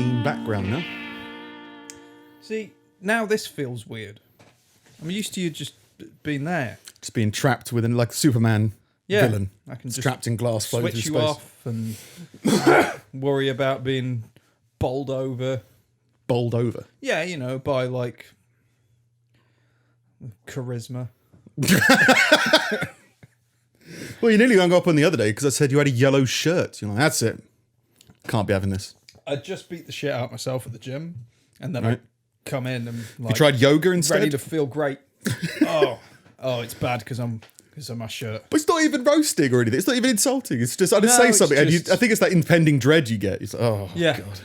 main background now. See, now this feels weird. I'm used to you just being there. Just being trapped within like Superman villain. I can just trapped in glass floating through switch you space. off and worry about being bowled over. Bowled over. Yeah, you know, by like charisma. Well, you nearly hung up on the other day because I said you had a yellow shirt. You're like, that's it. Can't be having this. I just beat the shit out of myself at the gym, and then Right. I come in and You like tried yoga instead? ready to feel great. oh, it's bad because of my shirt. But it's not even roasting or anything. It's not even insulting. It's just, I just No, say it's something. And just- I think it's that impending dread you get. It's like, oh, Yeah. God.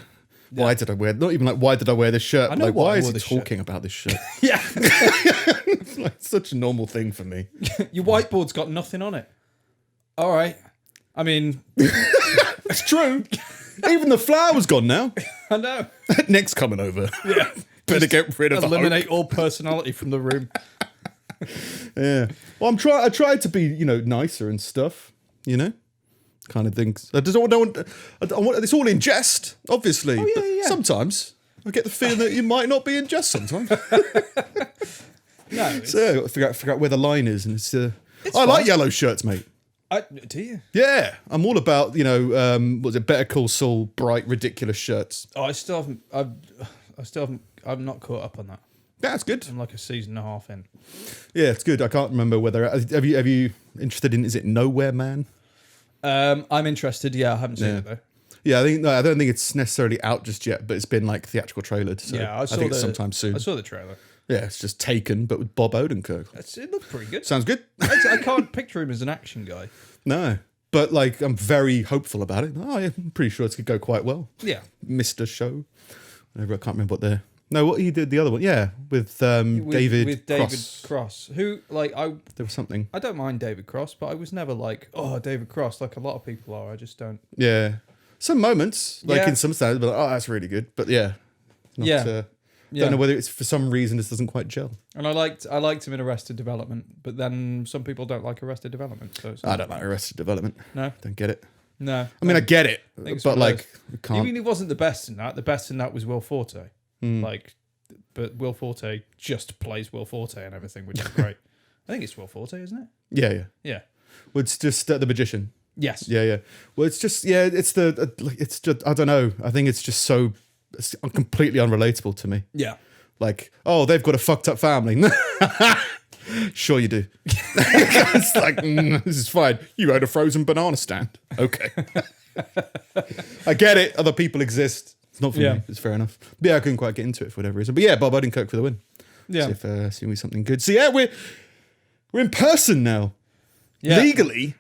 Why did I wear, not even like, why did I wear this shirt? I know Like, why I why is wore he this shirt. talking about this shirt? Yeah, It's like such a normal thing for me. your whiteboard's got nothing on it. All right, I mean, It's true. Even the flower's gone now. I know. Nick's coming over. Yeah, Better get rid of the eliminate all personality from the room. Yeah. Well, I tried to be, nicer and stuff, kind of things. I don't want, it's all in jest, obviously. Oh, yeah, but yeah. sometimes I get the feeling that you might not be in jest sometimes. No, it's, So I've got to figure out where the line is. And it's I fine. like yellow shirts, mate. do you? Yeah. I'm all about, what's it, Better Call Saul, bright, ridiculous shirts. Oh, I still haven't. I'm not caught up on that. That's good. I'm like a season and a half in. Yeah, it's good. I can't remember whether, have you interested in, is it Nowhere Man? I'm interested. Yeah, I haven't seen it though. Yeah, I don't think it's necessarily out just yet, but it's been like theatrical trailered. So Yeah, I think it's sometime soon. I saw the trailer. Yeah, it's just Taken, but with Bob Odenkirk. It looked pretty good. Sounds good. I can't picture him as an action guy. No, but like I'm very hopeful about it. Oh, yeah, I'm pretty sure it's going to go quite well. Yeah, Mr. Show. Whatever, I can't remember what they're... No, what he did the other one. Yeah, with David Cross, who like There was something. I don't mind David Cross, but I was never like, oh, David Cross, like a lot of people are. I just don't. Yeah. Some moments, like Yeah. in some styles, but like, oh, that's really good. But yeah. Not, Yeah. Don't know whether it's for some reason this doesn't quite gel. And I liked him in Arrested Development, but then some people don't like Arrested Development. So it's I don't like Arrested Development. No, Don't get it. no. I mean, I get it, think it's but one of like, those- I can't. Even he wasn't the best in that. The best in that was Will Forte. Like, but Will Forte just plays Will Forte and everything, which is great. I think it's Will Forte, isn't it? Yeah. Yeah. Well, it's just The Magician. Yes. Yeah. Well, it's just, it's it's just, I don't know. I think it's just it's completely unrelatable to me. Yeah. Like, oh, they've got a fucked up family. Sure you do. It's like, this is fine. You own a frozen banana stand. Okay. I get it. Other people exist. It's not for Yeah. me. It's fair enough. But yeah, I couldn't quite get into it for whatever reason. But yeah, Bob Odenkirk for the win. Yeah. See if see something good. So yeah, we're in person now. Yeah. Legally.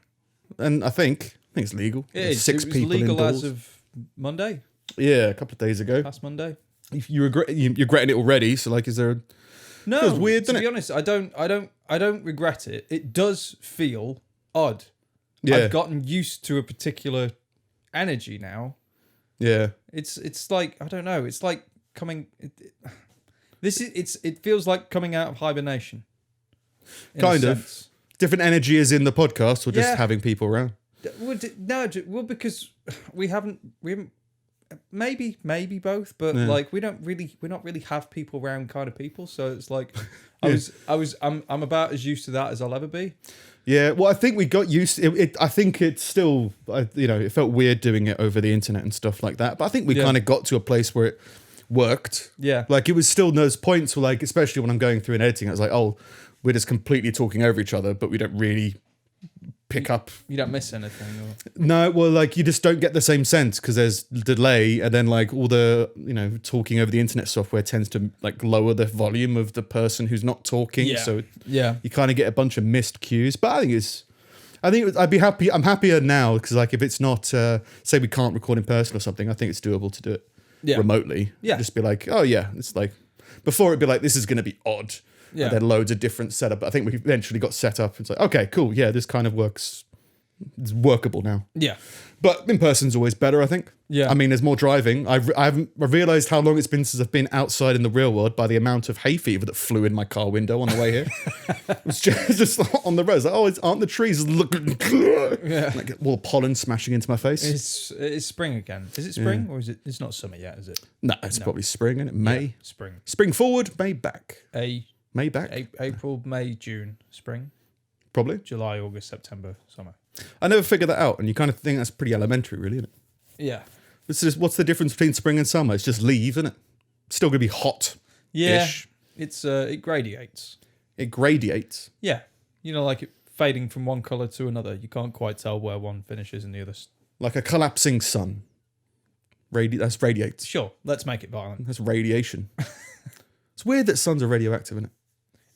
And I think it's legal. It There's is. 6 It was people legal indoors. as of Monday, Yeah, a couple of days ago. last Monday. You're regretting it already. So like, is there? No, Feels weird, to doesn't be it? honest, I don't regret it. It does feel odd. Yeah, I've gotten used to a particular energy now. yeah, It's like, I don't know. It's like coming. It feels like coming out of hibernation. in a Kind of. sense. different energy is in the podcast, or just Yeah. having people around. Well, because we haven't. Maybe both, but Yeah. like we don't really have people around kind of people. So it's like, I'm about as used to that as I'll ever be. Yeah, well, I think we got used. I think it's still, it felt weird doing it over the internet and stuff like that. But I think we Yeah. kind of got to a place where it worked. Yeah. Like it was still those points where, like, especially when I'm going through and editing, I was like, oh, we're just completely talking over each other, but we don't really pick up. You don't miss anything. Or... No, well, like you just don't get the same sense because there's delay, and then like all the talking over the internet software tends to like lower the volume of the person who's not talking. Yeah. So Yeah. you kind of get a bunch of missed cues. But I'd be happy. I'm happier now because like if it's not say we can't record in person or something, I think it's doable to do it remotely. Yeah. Just be like, oh yeah, it's like before it'd be like this is going to be odd. Yeah. And then loads of different setup. But I think we eventually got set up. It's like, okay, cool. Yeah, this kind of works It's workable now. Yeah. But in person's always better, I think. Yeah. I mean, there's more driving. I've realised how long it's been since I've been outside in the real world by the amount of hay fever that flew in my car window on the way here. It was just on the road. It's like, aren't the trees looking? Yeah. Like all the pollen smashing into my face. It's spring again. Is it spring or is it? It's not summer yet, is it? No, it's probably spring, isn't it? May. Yeah, spring. Spring forward, May back. May back. April, May, June, spring. Probably. July, August, September, summer. I never figured that out, and you kind of think that's pretty elementary, really, isn't it? Yeah. What's the difference between spring and summer? It's just leaves, isn't it? It's still going to be hot. Yeah. It's it gradiates. It gradiates. Yeah. You know, like it fading from one colour to another. You can't quite tell where one finishes and the other. Like a collapsing sun. That's radiates. Sure. Let's make it violent. That's radiation. It's weird that suns are radioactive, isn't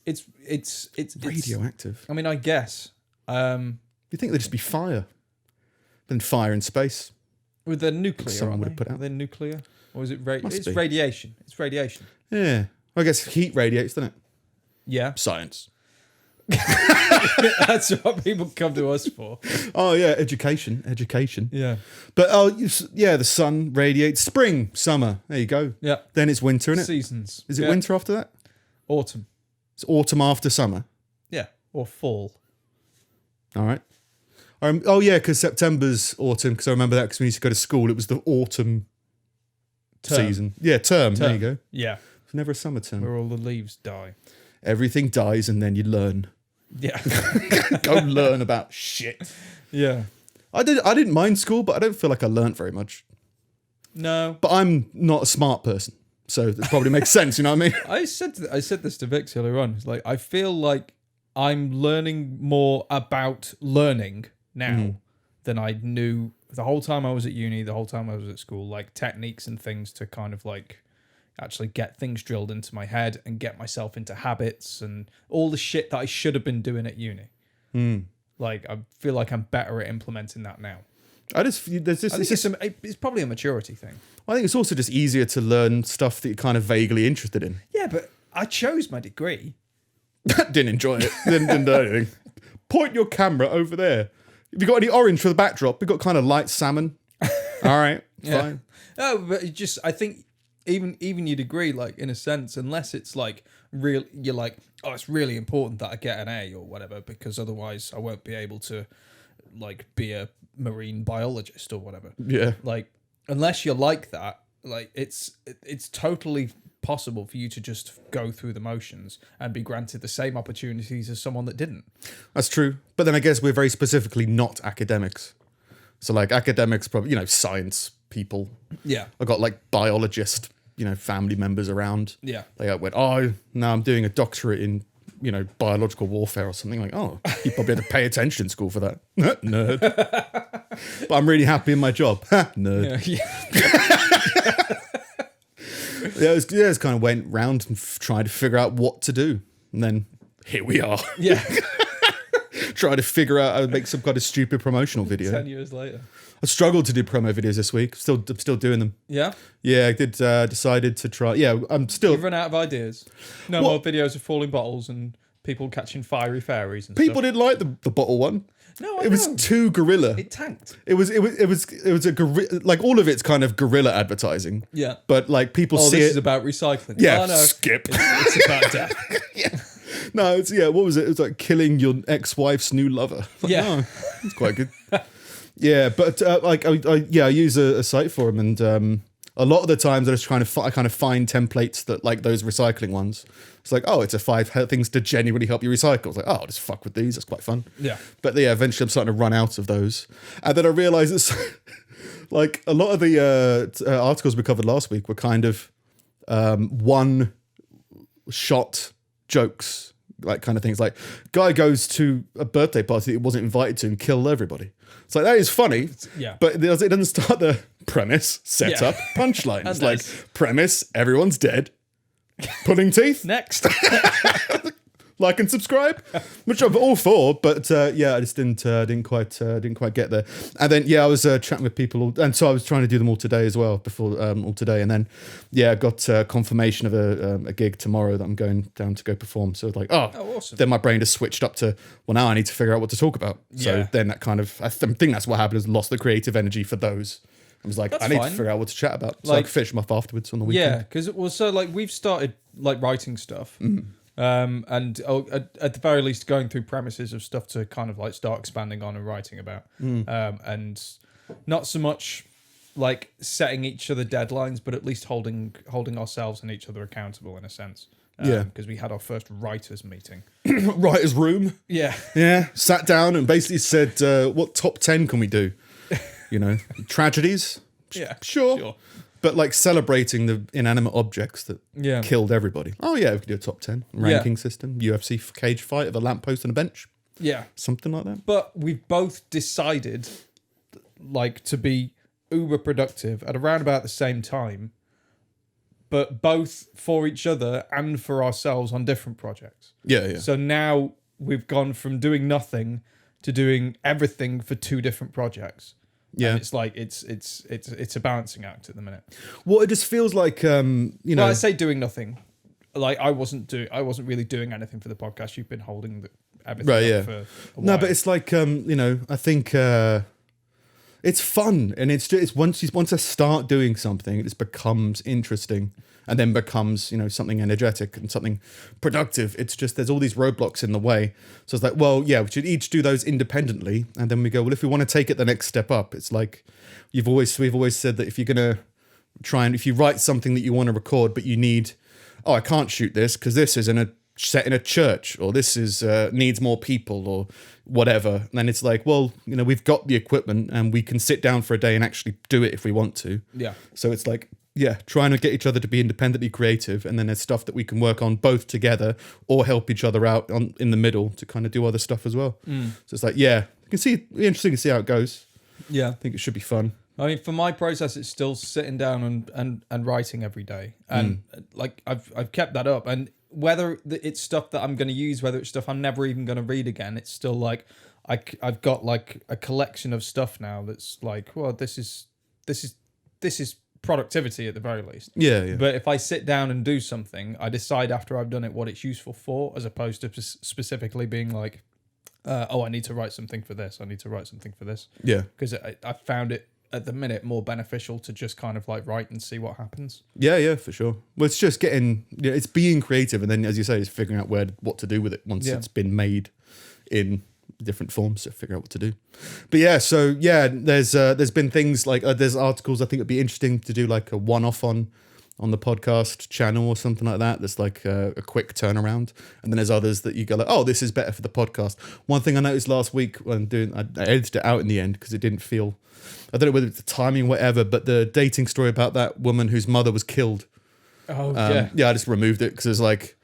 it? It's Radioactive. I mean, I guess. You'd think they'd just be fire. Then fire in space. With the nuclear, Someone would have put out. Are they nuclear? Or is it Must be. radiation? It's radiation. Yeah. I guess heat radiates, doesn't it? Yeah. Science. That's what people come to us for. Oh, yeah. Education. Yeah. But, the sun radiates. Spring, summer. There you go. Yeah. Then it's winter, isn't it? Seasons. Is it Yeah. winter after that? Autumn. It's autumn after summer. Yeah. Or fall. All right. Because September's autumn, because I remember that because we used to go to school, it was the autumn season. Yeah, term. There you go. Yeah. It's never a summer term. Where all the leaves die. Everything dies and then you learn. Yeah. Go learn about shit. Yeah. I didn't mind school, but I don't feel like I learnt very much. No. But I'm not a smart person, so that probably makes sense, you know what I mean? I said this to Vix earlier on. It's like I feel like I'm learning more about learning now than I knew the whole time I was at uni, the whole time I was at school, like techniques and things to kind of like actually get things drilled into my head and get myself into habits and all the shit that I should have been doing at uni. Like I feel like I'm better at implementing that now. It's probably a maturity thing. I think it's also just easier to learn stuff that you're kind of vaguely interested in. Yeah, but I chose my degree. Didn't enjoy it. Didn't do anything. Point your camera over there. Have you got any orange for the backdrop? We've got kind of light salmon. All right, fine. No, but it just I think even your degree, like in a sense, unless it's like real, you're like, oh, it's really important that I get an A or whatever, because otherwise I won't be able to like be a marine biologist or whatever. Yeah. Like unless you're like that, like it's totally possible for you to just go through the motions and be granted the same opportunities as someone that didn't. That's true. But then I guess we're very specifically not academics. So like academics, probably, science people. Yeah. I got like biologist, family members around. Yeah. They went, oh, no, I'm doing a doctorate in, biological warfare or something. Like, oh, you probably had to pay attention in school for that. Nerd. But I'm really happy in my job. Nerd. Yeah. It's kind of went round and tried to figure out what to do. And then here we are. Yeah. Trying to figure out how to make some kind of stupid promotional video. 10 years later. I struggled to do promo videos this week. I'm still doing them. Yeah. Yeah, I did. Decided to try. Yeah, I'm still. You've run out of ideas. No more videos of falling bottles and people catching fiery fairies and People stuff. didn't like the bottle one. No, It was too guerrilla. It tanked. It was a guerrilla. Like all of it's kind of guerrilla advertising. Yeah. But like people Oh, see this it. is about recycling. Yeah, Oh, no. skip. It's about death. No, it's what was it? It was like killing your ex-wife's new lover. Like, Yeah. oh, it's quite good. Yeah, but I use a site for them, and a lot of the times I just trying to I kind of find templates that like those recycling ones. It's like, oh, it's a 5 things to genuinely help you recycle. It's like, oh, I'll just fuck with these. That's quite fun. Yeah. But yeah, eventually I'm starting to run out of those, and then I realised it's like a lot of the articles we covered last week were kind of one shot jokes. Like kind of things like guy goes to a birthday party that he wasn't invited to and kill everybody. It's like that is funny, Yeah. but it doesn't start the premise, setup, punchline. It's like nice. premise, everyone's dead, pulling teeth. Next. like and subscribe, which I'm all for. But yeah, I just didn't quite get there. And then I was chatting with people, and so I was trying to do them all today as well before all today. And then I got confirmation of a gig tomorrow that I'm going down to go perform. So it's like, awesome. Then my brain just switched up to, well, now I need to figure out what to talk about. So then that kind of, I think that's what happened, is lost the creative energy for those. I was like, I need to figure out what to chat about. So I could finish them off afterwards on the weekend. Yeah, because it was so like we've started like writing stuff. And at the very least going through premises of stuff to kind of like start expanding on and writing about. And not so much like setting each other deadlines, but at least holding ourselves and each other accountable in a sense. Because we had our first writers meeting. Writer's room. Yeah. Sat down and basically said, what top 10 can we do? Tragedies? Yeah. Sure. But like celebrating the inanimate objects that killed everybody. Oh yeah, we could do a top 10 ranking system, UFC cage fight of a lamppost and a bench. Yeah. Something like that. But we've both decided like to be uber productive at around about the same time, but both for each other and for ourselves on different projects. Yeah. So now we've gone from doing nothing to doing everything for two different projects. Yeah, and it's like it's a balancing act at the minute. Well, it just feels like Well, I say doing nothing. Like I wasn't really doing anything for the podcast. You've been holding everything up for a while. No, but it's like I think it's fun, and it's once I start doing something, it just becomes interesting. And then becomes, something energetic and something productive. It's just there's all these roadblocks in the way. So it's like, well, yeah, we should each do those independently. And then we go, well, if we want to take it the next step up, it's like we've always said that if you're gonna if you write something that you want to record, but you need, I can't shoot this because this is set in a church, or this is needs more people, or whatever. And then it's like, well, we've got the equipment and we can sit down for a day and actually do it if we want to. Yeah. So it's like, trying to get each other to be independently creative, and then there's stuff that we can work on both together or help each other out in the middle to kind of do other stuff as well. So it's like, you can see, interesting to see how it goes. Yeah, I think it should be fun. I mean, for my process, it's still sitting down and writing every day, and like I've kept that up. And whether it's stuff that I'm going to use, whether it's stuff I'm never even going to read again, it's still like I've got like a collection of stuff now that's like, well, this is productivity at the very least. Yeah. But if I sit down and do something, I decide after I've done it what it's useful for, as opposed to specifically being like, I need to write something for this. I need to write something for this. Yeah. Because I found it at the minute more beneficial to just kind of like write and see what happens. Yeah, for sure. Well, it's just getting, it's being creative, and then, as you say, it's figuring out what to do with it once it's been made in different forms, to figure out what to do. But there's been things like there's articles I think it'd be interesting to do like a one-off on the podcast channel or something like that. There's like a quick turnaround, and then there's others that you go like, oh, this is better for the podcast. One thing I noticed last week when I edited it out in the end because it didn't feel, I don't know whether it's the timing or whatever, but the dating story about that woman whose mother was killed. I just removed it because it's like,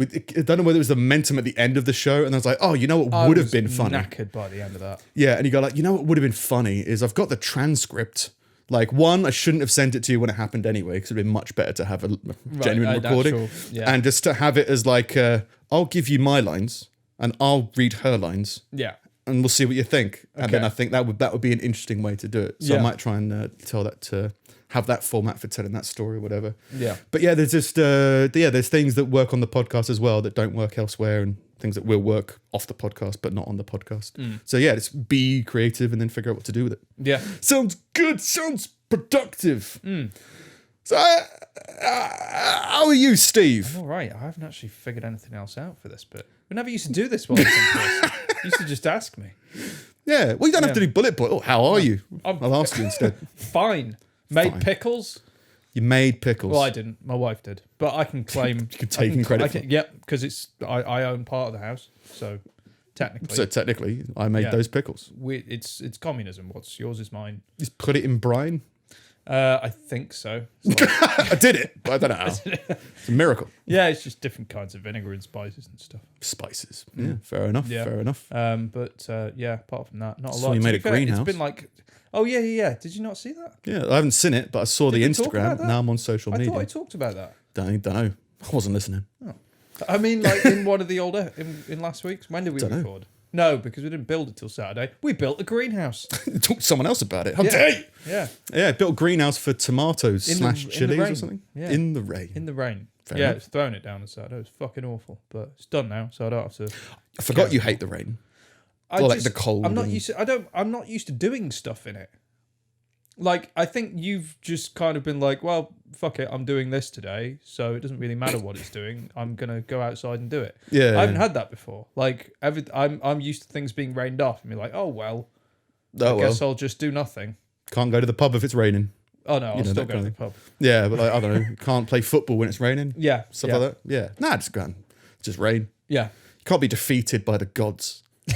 I don't know whether it was the momentum at the end of the show, and I was like, oh, what would have been funny? Knackered by the end of that. Yeah, and you go like, what would have been funny is I've got the transcript. Like, one, I shouldn't have sent it to you when it happened anyway, because it'd been much better to have a genuine recording. And just to have it as like, I'll give you my lines, and I'll read her lines. Yeah. And we'll see what you think. And then I think that would be an interesting way to do it. So I might try and tell that to have that format for telling that story or whatever. Yeah. But there's just there's things that work on the podcast as well that don't work elsewhere, and things that will work off the podcast but not on the podcast. So just be creative and then figure out what to do with it. Yeah. Sounds good. Sounds productive. So how are you, Steve? All right. I haven't actually figured anything else out for this bit. We never used to do this one. You used to just ask me. Yeah. Well, you don't have to do bullet point. Oh, how are you? I'll ask you instead. Fine. Made pickles. You made pickles. Well, I didn't. My wife did. But I can claim. You can take credit for it. Yep, because I own part of the house. So technically. So technically, I made those pickles. It's communism. What's yours is mine. Just put it in brine. I think so. I did it, but I don't know how. It's a miracle. Yeah, it's just different kinds of vinegar and spices and stuff. Spices. Yeah, fair enough. Yeah. Fair enough. But apart from that, not a lot. So you made a greenhouse. It's been like, oh yeah. Did you not see that? Yeah, I haven't seen it, but I saw the Instagram. Now I'm on social media. I thought I talked about that. Don't know. I wasn't listening. Oh. I mean, like in one of the older in last week's. When did we record? No, because we didn't build it till Saturday. We built a greenhouse. Talk to someone else about it. How dare you? Yeah. Yeah, I built a greenhouse for tomatoes / chilies or something. Yeah. In the rain. In the rain. Fair yeah, enough. it's throwing it down on Saturday. It was fucking awful. But it's done now, so I don't have to. I forgot you hate the rain. Like the cold. I'm not used to I'm not used to doing stuff in it. Like, I think you've just kind of been like, well, fuck it, I'm doing this today, so it doesn't really matter what it's doing. I'm gonna go outside and do it. Yeah. I haven't had that before. Like, I'm used to things being rained off and be like, oh well, I guess I'll just do nothing. Can't go to the pub if it's raining. Oh no, I'll still go to the pub. Yeah, but like, I don't know. Can't play football when it's raining. Yeah. Stuff like that. Yeah. Nah, just go on. Just rain. Yeah. You can't be defeated by the gods. You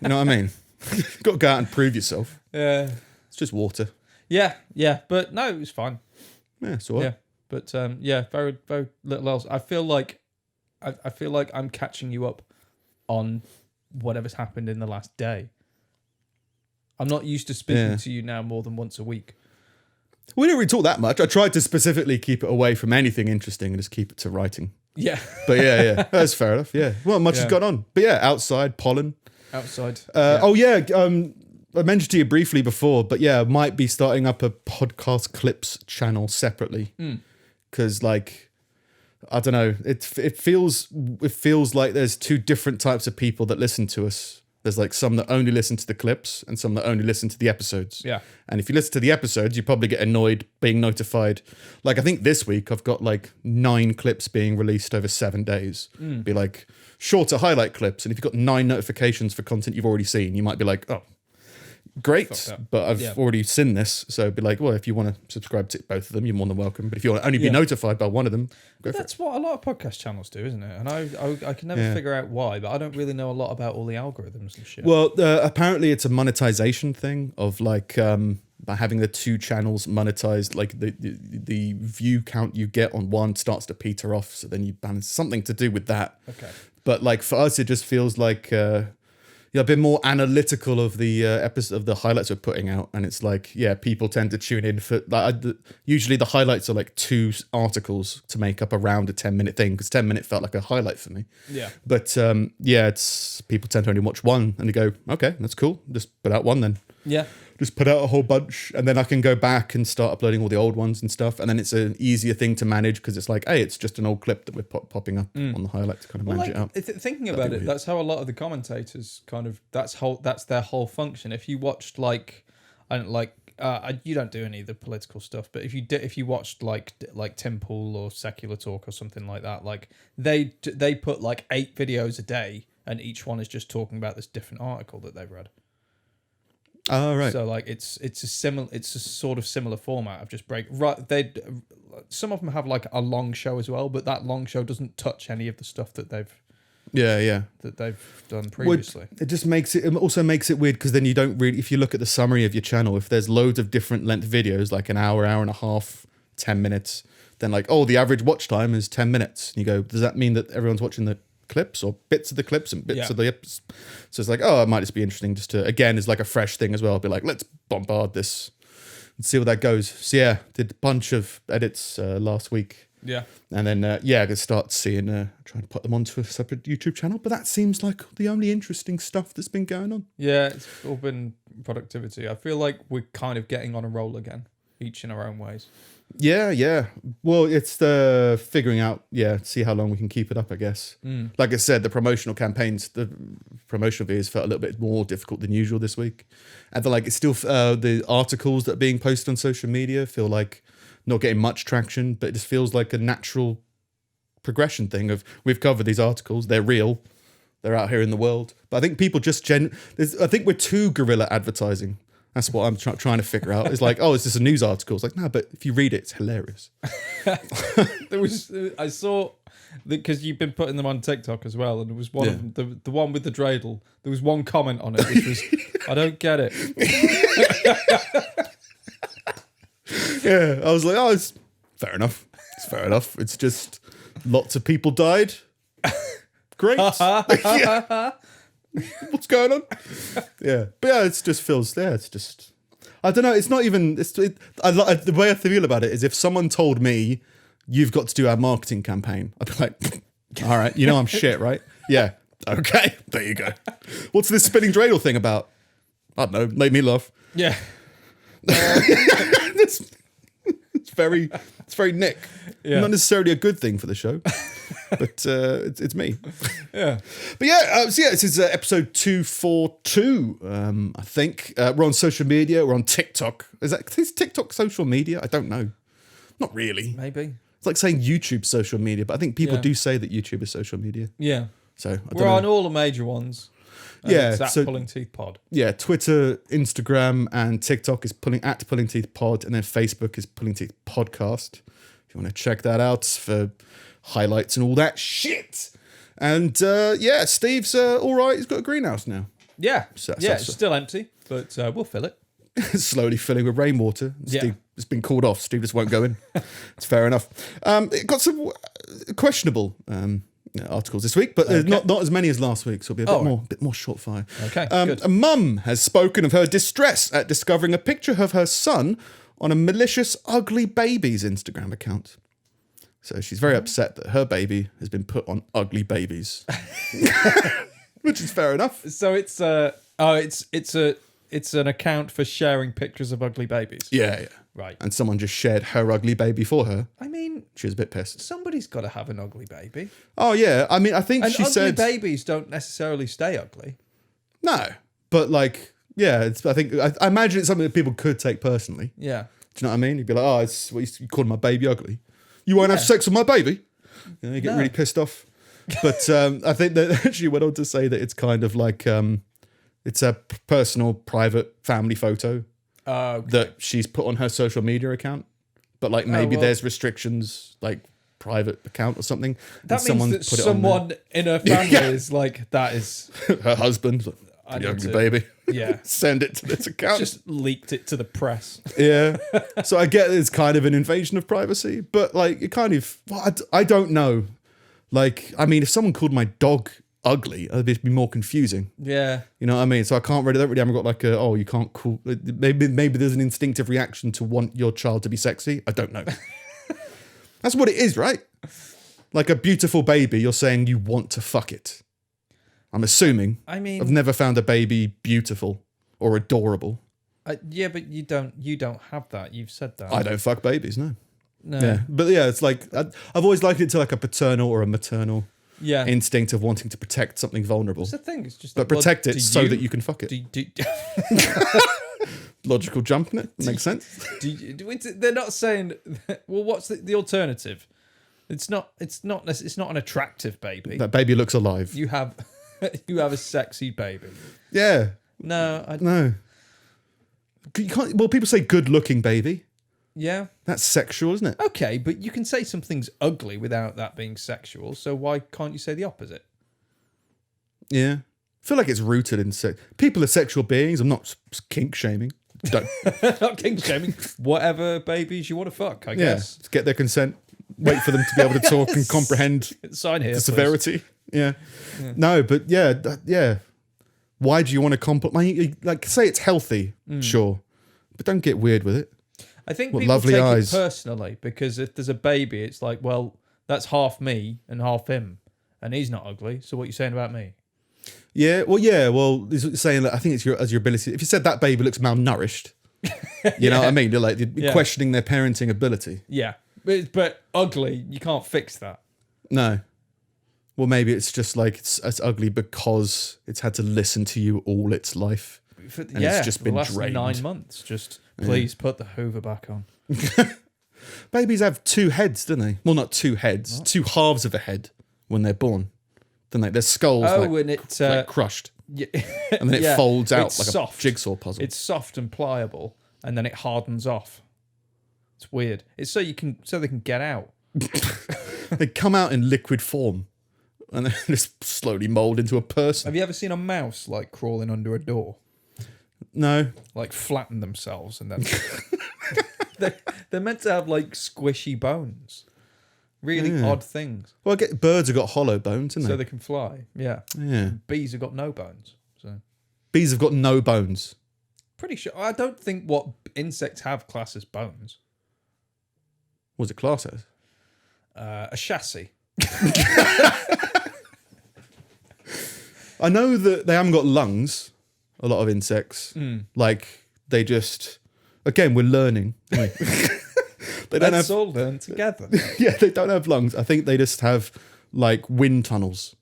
know what I mean? You've got to go out and prove yourself. Yeah. It's just water. Yeah. But no, it was fine. Yeah, it's all right. Yeah. But very, very little else. I feel like I'm catching you up on whatever's happened in the last day. I'm not used to speaking to you now more than once a week. We didn't really talk that much. I tried to specifically keep it away from anything interesting and just keep it to writing. Yeah. But yeah, that's fair enough. Yeah. Well, much has gone on. But yeah, outside, pollen. Outside. Oh yeah, I mentioned to you briefly before, but yeah, I might be starting up a podcast clips channel separately. Because like, I don't know, it feels like there's two different types of people that listen to us. There's like some that only listen to the clips and some that only listen to the episodes. Yeah. And if you listen to the episodes, you probably get annoyed being notified. Like, I think this week I've got like 9 clips being released over 7 days. Be like shorter highlight clips. And if you've got 9 notifications for content you've already seen, you might be like, oh, great, but I've already seen this. So it'd be like, well, if you want to subscribe to both of them, you're more than welcome. But if you want to only be notified by one of them, go for it. That's what a lot of podcast channels do, isn't it? And I can never figure out why, but I don't really know a lot about all the algorithms and shit. Well, apparently it's a monetization thing of like by having the 2 channels monetized, like the view count you get on one starts to peter off. So then you balance something to do with that. Okay. But like for us, it just feels like a bit more analytical of the episode of the highlights we're putting out, and it's like people tend to tune in for like usually the highlights are like 2 articles to make up around a 10-minute thing, because 10-minute felt like a highlight for me. Yeah. But it's people tend to only watch one and they go, okay, that's cool, just put out one then. Yeah. Just put out a whole bunch, and then I can go back and start uploading all the old ones and stuff. And then it's an easier thing to manage because it's like, hey, it's just an old clip that we're popping up on the highlight to kind of manage it out. Thinking about it, that's how a lot of the commentators kind of that's their whole function. If you watched like, I don't like, you don't do any of the political stuff, but if you watched like Tim Pool or Secular Talk or something like that, like they put like 8 videos a day, and each one is just talking about this different article that they've read. Oh, right. So like it's a sort of similar format of just some of them have like a long show as well, but that long show doesn't touch any of the stuff that they've done previously. It just also makes it weird because then you don't really, if you look at the summary of your channel, if there's loads of different length videos, like an hour and a half, 10 minutes, then like, oh, the average watch time is 10 minutes. And you go, does that mean that everyone's watching the clips or bits of the clips and bits of the episodes? So it's like, oh, it might just be interesting just to, again, is like a fresh thing as well. Be like, let's bombard this and see where that goes. So yeah, did a bunch of edits last week. Yeah. And then I could start seeing trying to put them onto a separate YouTube channel, but that seems like the only interesting stuff that's been going on. Yeah, it's all been productivity. I feel like we're kind of getting on a roll again, each in our own ways. Yeah. Well, it's the figuring out, see how long we can keep it up, I guess. Like I said, the promotional campaigns, the promotional videos felt a little bit more difficult than usual this week. And it's still, the articles that are being posted on social media feel like not getting much traction, but it just feels like a natural progression thing of, we've covered these articles, they're real, they're out here in the world. But I think people just, I think we're too guerrilla advertising. That's what I'm trying to figure out. It's like, oh, is this a news article? It's like, no, but if you read it, it's hilarious. I saw, because you've been putting them on TikTok as well, and there was one of them, the one with the dreidel. There was one comment on it, which was, I don't get it. Yeah, I was like, oh, it's fair enough. It's fair enough. It's just lots of people died. Great. Yeah. What's going on? Yeah, but yeah, it just feels. Yeah, it's just. I don't know. It's not even. The way I feel about it is, if someone told me, "You've got to do our marketing campaign," I'd be like, All right. You know I'm shit, right? Yeah. Okay. There you go. What's this spinning dreidel thing about? I don't know. Made me laugh. Yeah. it's, it's very Nick. Yeah. Not necessarily a good thing for the show, but it's me. Yeah. But yeah, this is episode 242. I think we're on social media. We're on TikTok. Is TikTok social media? I don't know. Not really. Maybe. It's like saying YouTube social media, but I think people Yeah. do say that YouTube is social media. Yeah. So We're on all the major ones. Yeah, It's at so- Pulling Teeth Pod. Yeah, Twitter, Instagram, and TikTok is at Pulling Teeth Pod, and then Facebook is Pulling Teeth Podcast. If you want to check that out for highlights and all that shit. And yeah, Steve's all right. He's got a greenhouse now. Yeah. So- It's still empty, but we'll fill it. Slowly filling with rainwater. Yeah. Steve, it's been called off. Steve just won't go in. It's fair enough. It got some questionable articles this week, but there's not as many as last week, so it'll be a bit more short fire. Okay, good. A mum has spoken of her distress at discovering a picture of her son on a malicious Ugly Babies Instagram account. So she's very upset that her baby has been put on Ugly Babies, which is fair enough. So it's an account for sharing pictures of ugly babies. Yeah. Right. And someone just shared her ugly baby for her. I mean, She was a bit pissed. somebody's got to have an ugly baby. Oh yeah, I mean, I think And she ugly said babies don't necessarily stay ugly. no, but like, yeah, I imagine it's something that people could take personally. Yeah. Do you know what I mean? You'd be like, oh, it's what you called my baby ugly. You won't have sex with my baby. You know, you get No. really pissed off. But I think that she went on to say that it's kind of like it's a personal, private family photo that she's put on her social media account. But like maybe well- there's restrictions, like private account or something. That and means that put it on there. someone in her family is like, that is, Her husband, I the need ugly to- baby. yeah, Send it to this account. just leaked it to the press. Yeah. So I get it's kind of an invasion of privacy, but like it kind of, well, I don't know. Like, I mean, if someone called my dog ugly, it'd be more confusing. Yeah. You know what I mean? So I don't really haven't got like you can't call, maybe there's an instinctive reaction to want your child to be sexy. I don't know. That's what it is, right? Like a beautiful baby, you're saying you want to fuck it. I'm assuming. I mean, I've never found a baby beautiful or adorable. yeah, but you don't have that. You've said that. I don't fuck babies, no. No. Yeah, but yeah, it's like I've always likened it to like a paternal or a maternal Yeah. instinct of wanting to protect something vulnerable, It's the thing. It's just but that, well, protect it do so that you can fuck it. Do, Logical jump in it makes sense. they're not saying. Well, what's the alternative? It's not an attractive baby. That baby looks alive. You have a sexy baby. Yeah, No, no. You can't. Well, people say good-looking baby. yeah. That's sexual, isn't it? Okay, but you can say something's ugly without that being sexual. So why can't you say the opposite? Yeah, I feel like it's rooted in sex. People are sexual beings. I'm not kink shaming. Don't. Not king shaming. Whatever babies you want to fuck, I Yeah, guess. just get their consent. Wait for them to be able to talk and comprehend Sign here. the please. severity. Yeah. No, but yeah. Why do you want to like say it's healthy, sure, but don't get weird with it. I think What people lovely take eyes. it personally because if there's a baby, it's like, well, that's half me and half him, and he's not ugly. So what are you saying about me? Yeah, well, it's saying that I think it's your ability. If you said that baby looks malnourished, you know what I mean? You're like you're questioning their parenting ability. Yeah, but ugly, you can't fix that. No. Well, maybe it's just like it's ugly because it's had to listen to you all its life. And it's just for been the last drained. 9 months. Just please put the Hoover back on. Babies have two heads, don't they? Well, not two heads, two halves of a head when they're born. Then their skulls And it's like crushed, yeah, and then it yeah, folds out it's like soft. a jigsaw puzzle. It's soft and pliable, and then it hardens off. It's weird. It's so they can get out. They come out in liquid form, and then just slowly mold into a person. Have you ever seen a mouse like crawling under a door? No, Like flatten themselves and then they're meant to have like squishy bones, really odd things, well, I get birds have got hollow bones, haven't so they? they can fly. Yeah, Yeah, bees have got no bones. So bees have got no bones. pretty sure. I don't think what insects have class as bones. What's it class as? A chassis. I know that they haven't got lungs, a lot of insects. Like, they just... Again, we're learning. They don't Let's have... all learn together. Yeah, they don't have lungs. I think they just have, like, wind tunnels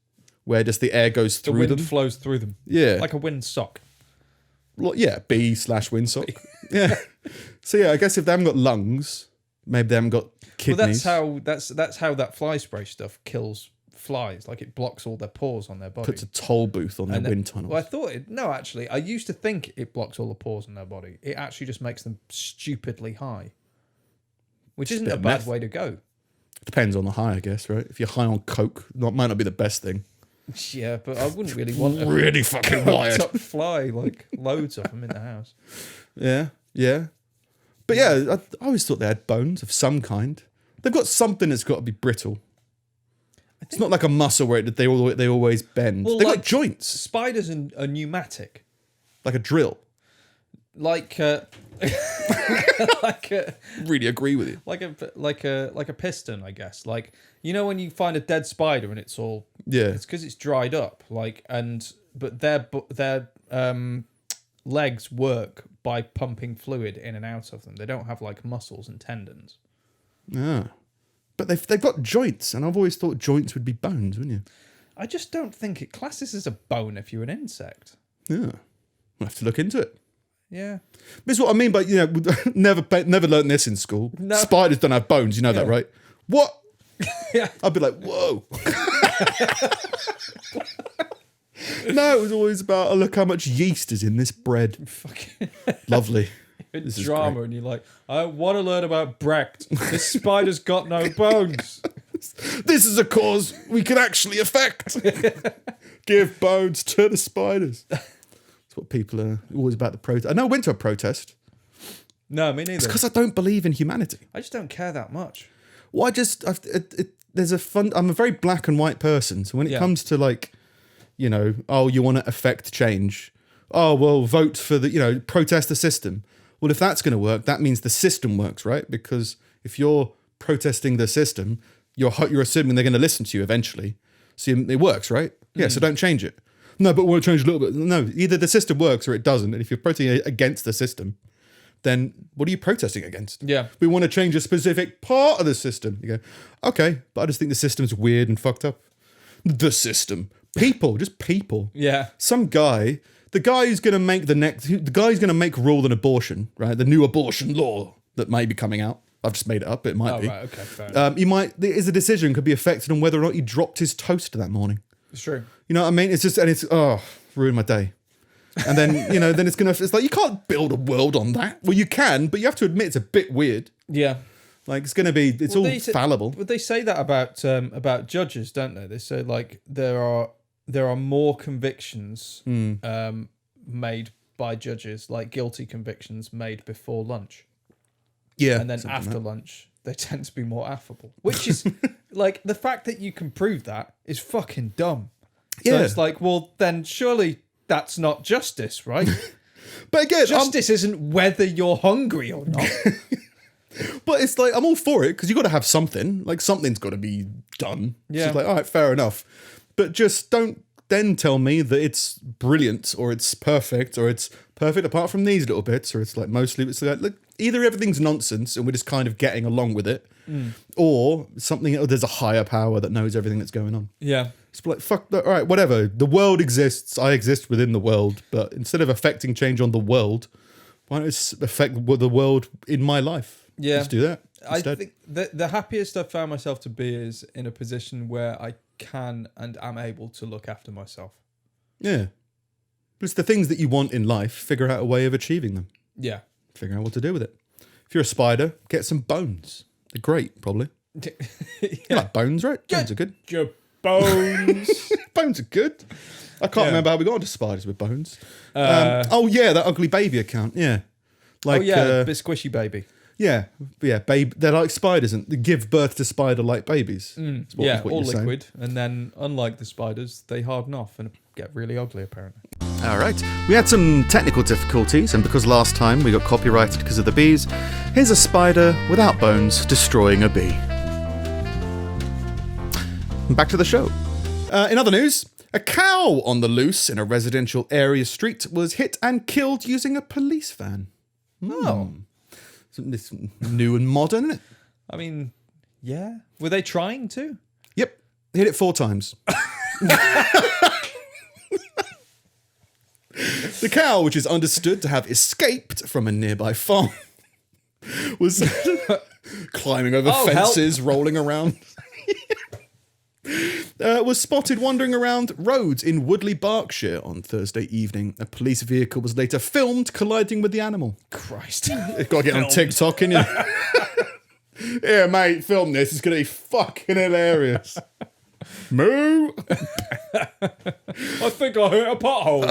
where just the air goes The through wind them. flows through them. Yeah. Like a wind sock. Well, yeah, bee/windsock. Yeah. So, yeah, I guess if they haven't got lungs, maybe they haven't got kidneys. Well, that's how that fly spray stuff kills flies. Like, it blocks all their pores on their body. Puts a toll booth on their wind tunnels. Well, I thought it. No, actually, I used to think it blocks all the pores in their body. It actually just makes them stupidly high, which isn't bit a of bad meth. way to go. Depends on the high, I guess, right? If you're high on coke, that might not be the best thing. Yeah, but I wouldn't really want a Really fucking wired. top fly, like loads of them in the house. Yeah, yeah. But yeah, I always thought they had bones of some kind. They've got something that's got to be brittle. It's not like a muscle where they always bend. Well, They've like- got joints, Spiders are pneumatic, like a drill. like like a Really agree with you. like a piston, I guess. Like, you know when you find a dead spider and it's all Yeah. it's because it's dried up. Like, but their legs work by pumping fluid in and out of them. They don't have like muscles and tendons. Yeah. But they've got joints, and I've always thought joints would be bones, wouldn't you? I just don't think it classes as a bone if you're an insect. Yeah. We'll have to look into it. Yeah. This is what I mean by, never learned this in school. No. Spiders don't have bones, you know that, Yeah. right? What? Yeah. I'd be like, whoa. No, it was always about, oh, look how much yeast is in this bread. Fucking Lovely. This is drama, great. and you're like, I want to learn about Brecht. This spider's got no bones. This is a cause we can actually affect. Give bones to the spiders. That's what people are always about the protest. I know I went to a protest. No, me neither. It's because I don't believe in humanity. I just don't care that much. Well, there's a fun. I'm a very black and white person, so when it Yeah. comes to like, oh, you want to affect change. Oh, well, vote for protest the system. Well, if that's going to work, that means the system works, right? Because if you're protesting the system, you're assuming they're going to listen to you eventually. So it works, right? Yeah. So don't change it. No, but we'll change a little bit. No, either the system works or it doesn't. And if you're protesting against the system, then what are you protesting against? Yeah. We want to change a specific part of the system. You go, okay, but I just think the system's weird and fucked up. The system. People, just people. Yeah. Some guy, the guy who's going to make rule on abortion, right? The new abortion law that may be coming out. I've just made it up. It might Oh, be. right. Okay. Fair enough. His decision could be affected on whether or not he dropped his toast that morning. It's true. You know what I mean? It's ruined my day. And then, then it's like, you can't build a world on that. Well, you can, but you have to admit it's a bit weird. Yeah. Like, it's all fallible. But they say that about judges, don't they? They say like there are more convictions made by judges, like guilty convictions made before lunch, Yeah. and then after lunch they tend to be more affable. Which is like, the fact that you can prove that is fucking dumb. So Yeah. it's like, well, then surely that's not justice, right? But again, Justice isn't whether you're hungry or not. but it's like, I'm all for it because you got to have something. Like, something's got to be done. Yeah. So it's like, all right, fair enough. But just don't then tell me that it's brilliant or it's perfect apart from these little bits, or it's like mostly it's like, look, either everything's nonsense and we're just kind of getting along with it, or there's a higher power that knows everything that's going on. Yeah. It's like, fuck that. All right, whatever. The world exists. I exist within the world. But instead of affecting change on the world, why don't it affect the world in my life? Yeah. Let's do that I instead. think the happiest I've found myself to be is in a position where I can and am able to look after myself. Yeah. But it's the things that you want in life. Figure out a way of achieving them. Yeah. Figure out what to do with it. If you're a spider, get some bones. They're great, probably. You like bones, right? Bones are good. Your bones. Bones are good. I can't Yeah. remember how we got into spiders with bones. Uh, that ugly baby account. Yeah. Like, bit squishy baby. yeah, babe. They're like spiders and they give birth to spider-like babies. Is what Yeah, you're all saying. liquid. And then, unlike the spiders, they harden off and get really ugly, apparently. All right. We had some technical difficulties, and because last time we got copyrighted because of the bees, here's a spider without bones destroying a bee. Back to the show. In other news, a cow on the loose in a residential area street was hit and killed using a police van. Oh. It's new and modern, isn't it? I mean, yeah. Were they trying to? Yep. Hit it 4 times. The cow, which is understood to have escaped from a nearby farm, was climbing over fences, rolling around. Was spotted wandering around roads in Woodley, Berkshire on Thursday evening. A police vehicle was later filmed colliding with the animal. Christ. You've got to get on TikTok, innit you? Yeah, mate, film this. It's going to be fucking hilarious. Moo! I think I hit a pothole.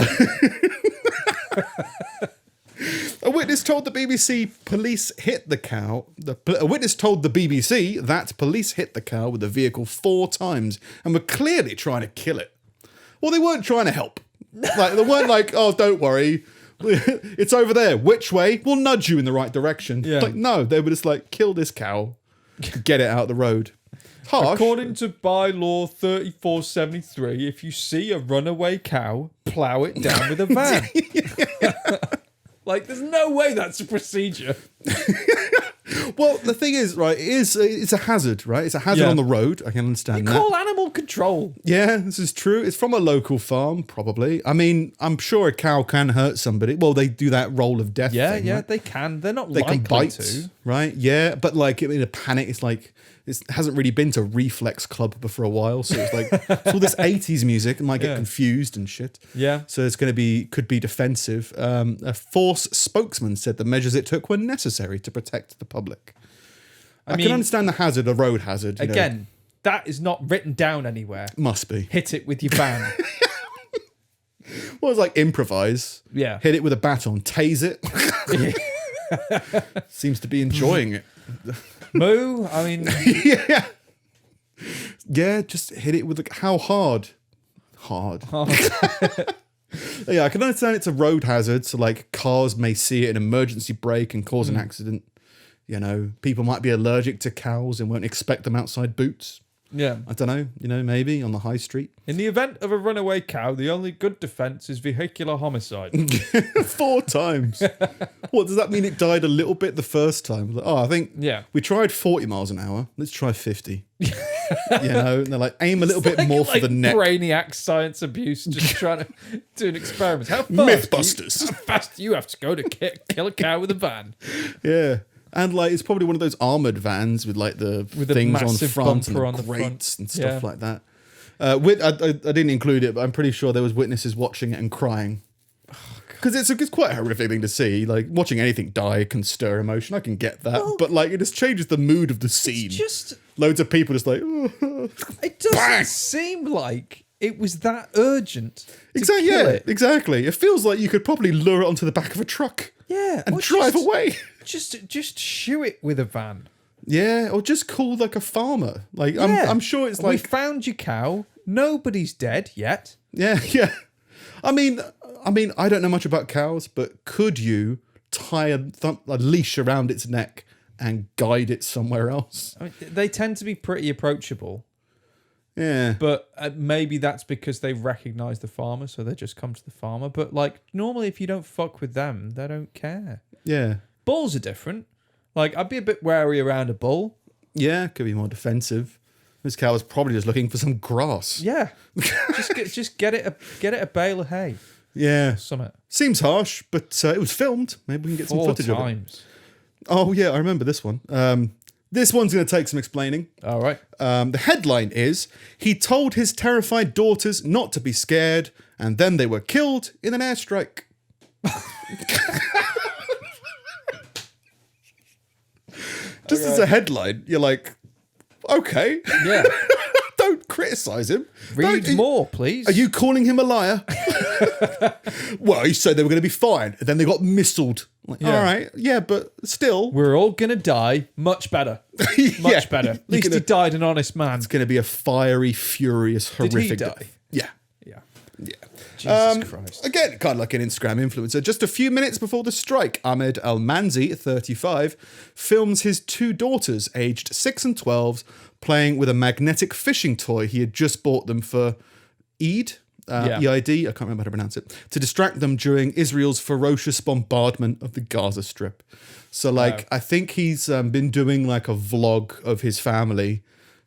A witness told the BBC police hit the cow. A witness told the BBC that police hit the cow with the vehicle 4 times and were clearly trying to kill it. Well, they weren't trying to help. Like they weren't like, oh, don't worry, it's over there. Which way? We'll nudge you in the right direction. Yeah. Like no, they were just like, kill this cow, get it out of the road. Harsh. According to bylaw 3473, if you see a runaway cow, plough it down with a van. Like, there's no way that's a procedure. Well, the thing is, right, it's a hazard, right? It's a hazard on the road. I can understand that. Call animal control. Yeah, this is true. It's from a local farm, probably. I mean, I'm sure a cow can hurt somebody. Well, they do that roll of death Yeah, thing, yeah, right? they can. They're not They likely can bite, to. right? Yeah, but like in a panic, it's like it hasn't really been to Reflex Club for a while, so it's like it's all this 80s music and might get confused and shit. Yeah. So it's could be defensive. A force spokesman said the measures it took were necessary to protect the public. I mean, can understand the hazard, a road hazard. Again, that is not written down anywhere. Must be. Hit it with your van. Well, it's like improvise. Yeah. Hit it with a baton, tase it. Seems to be enjoying it. Moo, I mean... Yeah. Yeah, just hit it with how hard? Hard. Yeah, I can understand it's a road hazard, so like cars may see it an emergency brake and cause an accident. You know, people might be allergic to cows and won't expect them outside Boots. Yeah. I don't know, maybe on the high street. In the event of a runaway cow, the only good defence is vehicular homicide. 4 times. What, does that mean it died a little bit the first time? Like, I think we tried 40 miles an hour. Let's try 50. You know, and they're like, aim a little bit more for the neck. Brainiac science abuse, just trying to do an experiment. How fast Mythbusters. How fast do you have to go to kill a cow with a van? Yeah. And like it's probably one of those armored vans with like the things on front and the on the grates front. and stuff like that. I didn't include it, but I'm pretty sure there was witnesses watching it and crying. Because it's quite a horrific thing to see. Like watching anything die can stir emotion. I can get that, but like it just changes the mood of the scene. Just loads of people just like. It doesn't seem like it was that urgent. Exactly. Kill it. Exactly. It feels like you could probably lure it onto the back of a truck. Yeah, and drive away. Just shoo it with a van. Yeah, or just call like a farmer. Like I'm sure it's like we found your cow. Nobody's dead yet. Yeah, yeah. I mean, I don't know much about cows, but could you tie a leash around its neck and guide it somewhere else? I mean, they tend to be pretty approachable. Yeah, but maybe that's because they recognise the farmer, so they just come to the farmer. But like normally, if you don't fuck with them, they don't care. Yeah, bulls are different. Like I'd be a bit wary around a bull. Yeah, could be more defensive. This cow was probably just looking for some grass. Yeah, just get it a bale of hay. Yeah, summit. Seems harsh, but it was filmed. Maybe we can get some footage of it. Oh yeah, I remember this one. This one's going to take some explaining. All right. The headline is, he told his terrified daughters not to be scared, and then they were killed in an airstrike. Just as a headline, you're like, okay. Yeah. Don't criticize him. Read more, please. Are you calling him a liar? Well, he said they were going to be fine, and then they got missiled. Like, all right, yeah, but still. We're all going to die. Much better. Much better. At least he died an honest man. It's going to be a fiery, furious, horrific Did he die? death. Yeah. Yeah. Yeah. Jesus Christ. Again, kind of like an Instagram influencer. Just a few minutes before the strike, Ahmed Al-Manzi, 35, films his two daughters, aged 6 and 12, playing with a magnetic fishing toy he had just bought them for Eid. EID, I can't remember how to pronounce it, to distract them during Israel's ferocious bombardment of the Gaza Strip. So, like, I think he's been doing like a vlog of his family,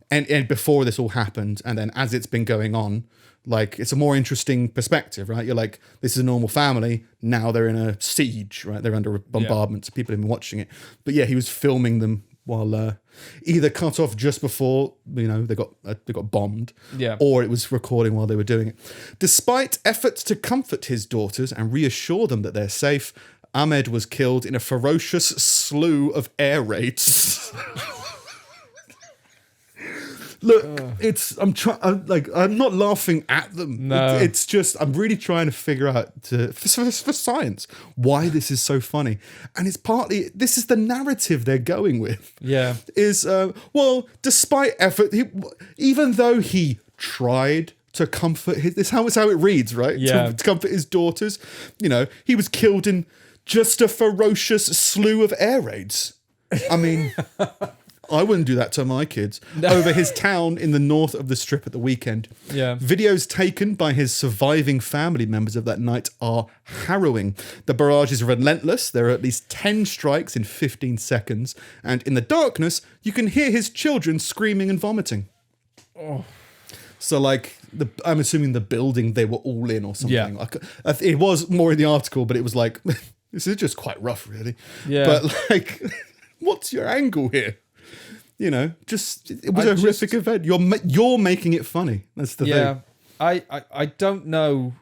and before this all happened, and then as it's been going on, like, it's a more interesting perspective, right? You're like, this is a normal family, now they're in a siege, right? They're under bombardment, so people have been watching it. But yeah, he was filming them while either cut off just before, you know, they got bombed, or it was recording while they were doing it. Despite efforts to comfort his daughters and reassure them that they're safe, Ahmed was killed in a ferocious slew of air raids. Look, I'm not laughing at them. No. It's just, I'm really trying to figure out for science why this is so funny. And it's partly, this is the narrative they're going with. Yeah. Is, despite effort, even though he tried to comfort this is how it reads, right? Yeah. To comfort his daughters, you know, he was killed in just a ferocious slew of air raids. I mean... I wouldn't do that to my kids. Over his town in the north of the Strip at the weekend. Yeah. Videos taken by his surviving family members of that night are harrowing. The barrage is relentless. There are at least 10 strikes in 15 seconds. And in the darkness, you can hear his children screaming and vomiting. Oh. So, like, I'm assuming the building they were all in or something. Yeah. Like, it was more in the article, but it was like, this is just quite rough, really. Yeah. But, like, what's your angle here? You know, just it was a horrific event. You're making it funny. That's the thing. I don't know.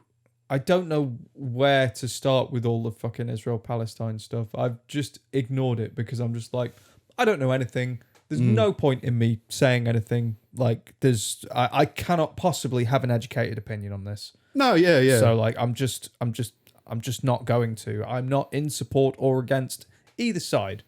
I don't know where to start with all the fucking Israel-Palestine stuff. I've just ignored it because I'm just like, I don't know anything. There's no point in me saying anything. Like, I cannot possibly have an educated opinion on this. No, yeah. So like, I'm just not going to. I'm not in support or against either side.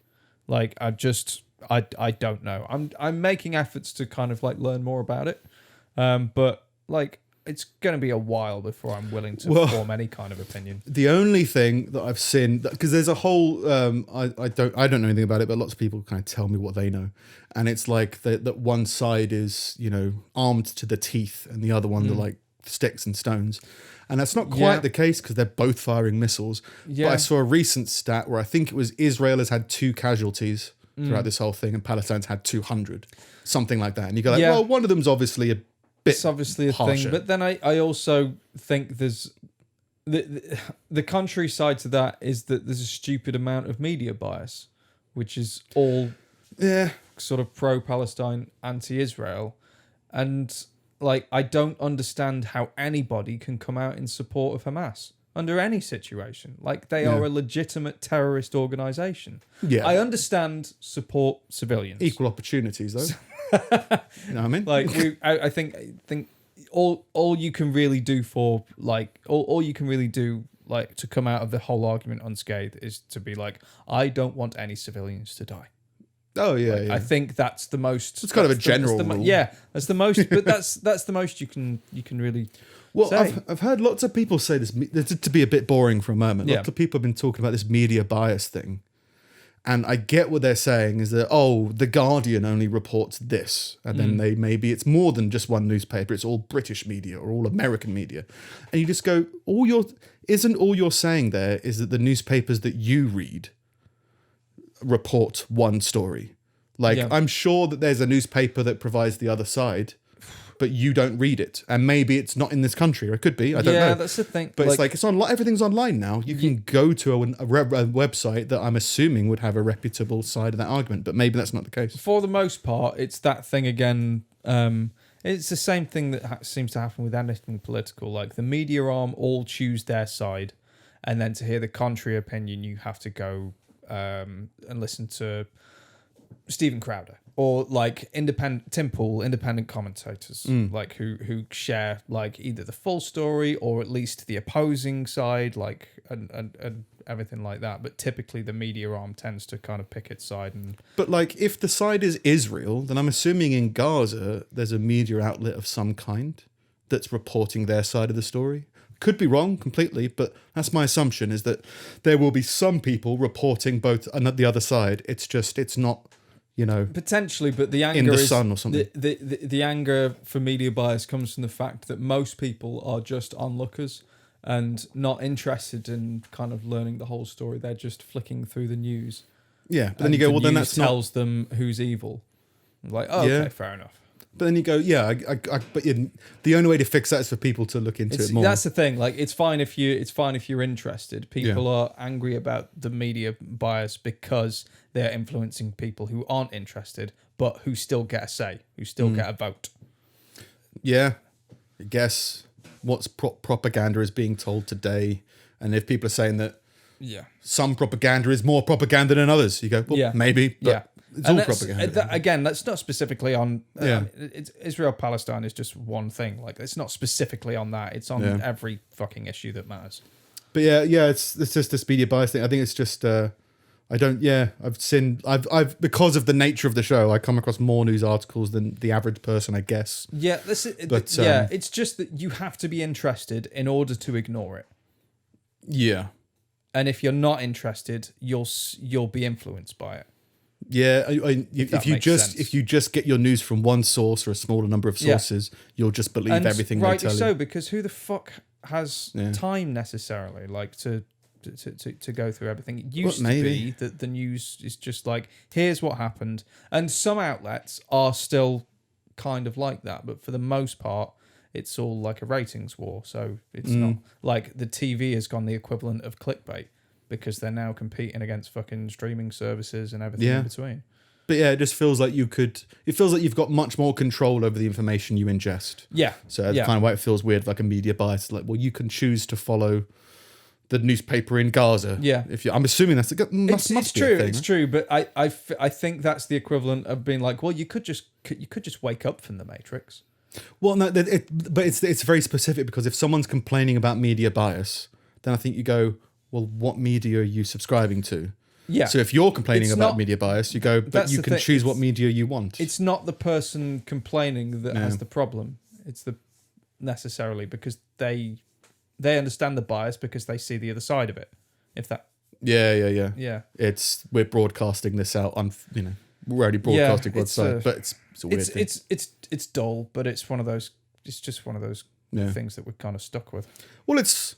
Like, I don't know. I'm making efforts to kind of like learn more about it, but like it's going to be a while before I'm willing to form any kind of opinion. The only thing that I've seen, because there's a whole, I don't know anything about it, but lots of people kind of tell me what they know, and it's like that one side is, you know, armed to the teeth, and the other one are like sticks and stones. And that's not quite the case because they're both firing missiles. Yeah. But I saw a recent stat where I think it was Israel has had 2 casualties throughout this whole thing, and Palestine's had 200, something like that. And you go like, well, one of them's obviously a bit It's obviously a harsher. thing. But then I also think there's the contrary side to that is that there's a stupid amount of media bias, which is all sort of pro-Palestine, anti-Israel. And like, I don't understand how anybody can come out in support of Hamas under any situation. Like, they are a legitimate terrorist organization. Yeah. I understand support civilians. Equal opportunities, though. You know what I mean? Like, I think all you can really do for, like, all you can really do, like, to come out of the whole argument unscathed is to be like, I don't want any civilians to die. Oh yeah, like, yeah. I think that's the most. It's kind of a general rule. Yeah, that's the most. But that's the most you can really. Well, say. I've heard lots of people say this to be a bit boring for a moment. Lots of people have been talking about this media bias thing, and I get what they're saying is that the Guardian only reports this, and then maybe it's more than just one newspaper. It's all British media or all American media, and you just go, all you're saying there is that the newspapers that you read report one story. Like, I'm sure that there's a newspaper that provides the other side, but you don't read it, and maybe it's not in this country, or it could be. I don't know. Yeah, that's the thing. But it's online. Everything's online now. You can go to a website that I'm assuming would have a reputable side of that argument, but maybe that's not the case. For the most part, it's that thing again. It's the same thing that seems to happen with anything political. Like, the media arm all choose their side, and then to hear the contrary opinion, you have to go and listen to Stephen Crowder or like Tim Pool, independent commentators, like who share like either the full story or at least the opposing side, like and everything like that. But typically the media arm tends to kind of pick its side. But like, if the side is Israel, then I'm assuming in Gaza there's a media outlet of some kind that's reporting their side of the story. Could be wrong completely, but that's my assumption, is that there will be some people reporting both the other side. It's not, Potentially, but the anger in the is, sun or something. The anger for media bias comes from the fact that most people are just onlookers and not interested in kind of learning the whole story. They're just flicking through the news. Yeah, but then you go, well, then that's not... tells them who's evil. Like, oh, Yeah. okay, fair enough. But then you go, yeah, but the only way to fix that is for people to look into it more. That's the thing. Like, it's fine if you're interested. People are angry about the media bias because they're influencing people who aren't interested, but who still get a say, who still get a vote. Yeah, I guess what's propaganda is being told today, and if people are saying that some propaganda is more propaganda than others, you go, well, maybe, but it's all propaganda. Again, that's not specifically on... Israel-Palestine is just one thing. Like, it's not specifically on that. It's on every fucking issue that matters. But it's just this media bias thing. I think it's just... I've because of the nature of the show, I come across more news articles than the average person, I guess. Yeah, it's just that you have to be interested in order to ignore it. Yeah. And if you're not interested, you'll be influenced by it. Yeah, if you just get your news from one source or a smaller number of sources, you'll just believe everything they tell you. Rightly so, because who the fuck has time necessarily, like, to go through everything? It used to be that the news is just like, here's what happened, and some outlets are still kind of like that, but for the most part, it's all like a ratings war. So it's not like the TV has gone the equivalent of clickbait, because they're now competing against fucking streaming services and everything in between. But it just feels like it feels like you've got much more control over the information you ingest. Yeah. So that's kind of why it feels weird, like a media bias. Like, well, you can choose to follow the newspaper in Gaza. Yeah. I'm assuming that's must be true. a thing, it's right? true. But I think that's the equivalent of being like, well, you could just wake up from the Matrix. Well, no, but it's very specific, because if someone's complaining about media bias, then I think you go, well, what media are you subscribing to? Yeah. So if you're complaining about media bias, you go, but you can choose what media you want. It's not the person complaining that has the problem. It's necessarily because they understand the bias because they see the other side of it. If that. Yeah. We're broadcasting this out on, we're already broadcasting one side, but it's a weird thing. It's dull, but it's one of those. It's just one of those things that we're kind of stuck with. Well, let's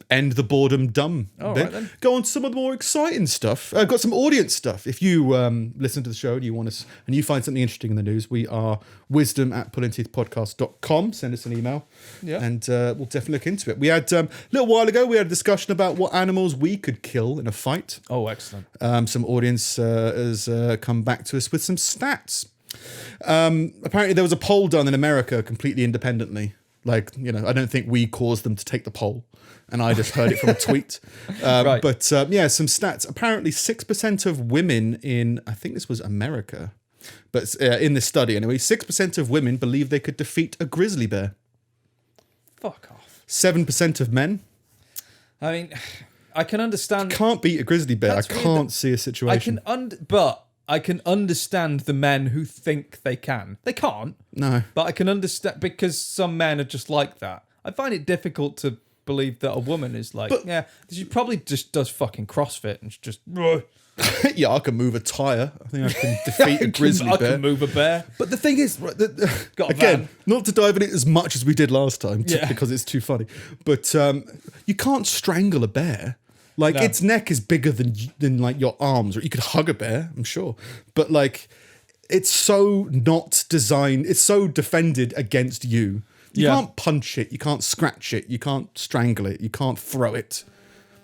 end the boredom dumb All bit. right, then. Go on to some of the more exciting stuff. I've got some audience stuff. If you listen to the show and you want us and you find something interesting in the news, we are wisdom@pullingteethpodcast.com. Send us an email, and we'll definitely look into it. We had a little while ago, we had a discussion about what animals we could kill in a fight. Oh, excellent. Some audience has come back to us with some stats. Apparently there was a poll done in America completely independently. Like, I don't think we caused them to take the poll, and I just heard it from a tweet. Right. But some stats. Apparently 6% of women in, I think this was America, but in this study anyway, 6% of women believe they could defeat a grizzly bear. Fuck off. 7% of men. I mean, I can understand. Can't beat a grizzly bear. I can't see a situation. I can understand the men who think they can. They can't. No. But I can understand, because some men are just like that. I find it difficult to believe that a woman is like, she probably just does fucking CrossFit and just... Yeah, I can move a tyre. I think I can defeat a grizzly bear. I can move a bear. But the thing is, right, Got a again, van. not to dive in it as much as we did last time, because it's too funny, but you can't strangle a bear. Like, its neck is bigger than like your arms, or you could hug a bear, I'm sure. But like, it's so not designed. It's so defended against you. You can't punch it. You can't scratch it. You can't strangle it. You can't throw it.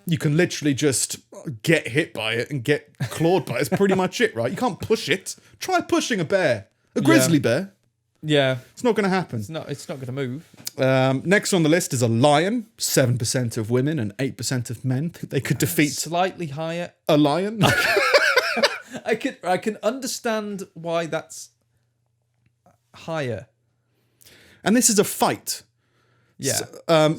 You can literally just get hit by it and get clawed by it. It's pretty much it, right? You can't push it. Try pushing a bear, a grizzly bear. Yeah, it's not going to happen. It's not going to move. Next on the list is a lion. 7% of women and 8% of men think they could defeat slightly higher. A lion. I can understand why that's higher. And this is a fight. Yeah. So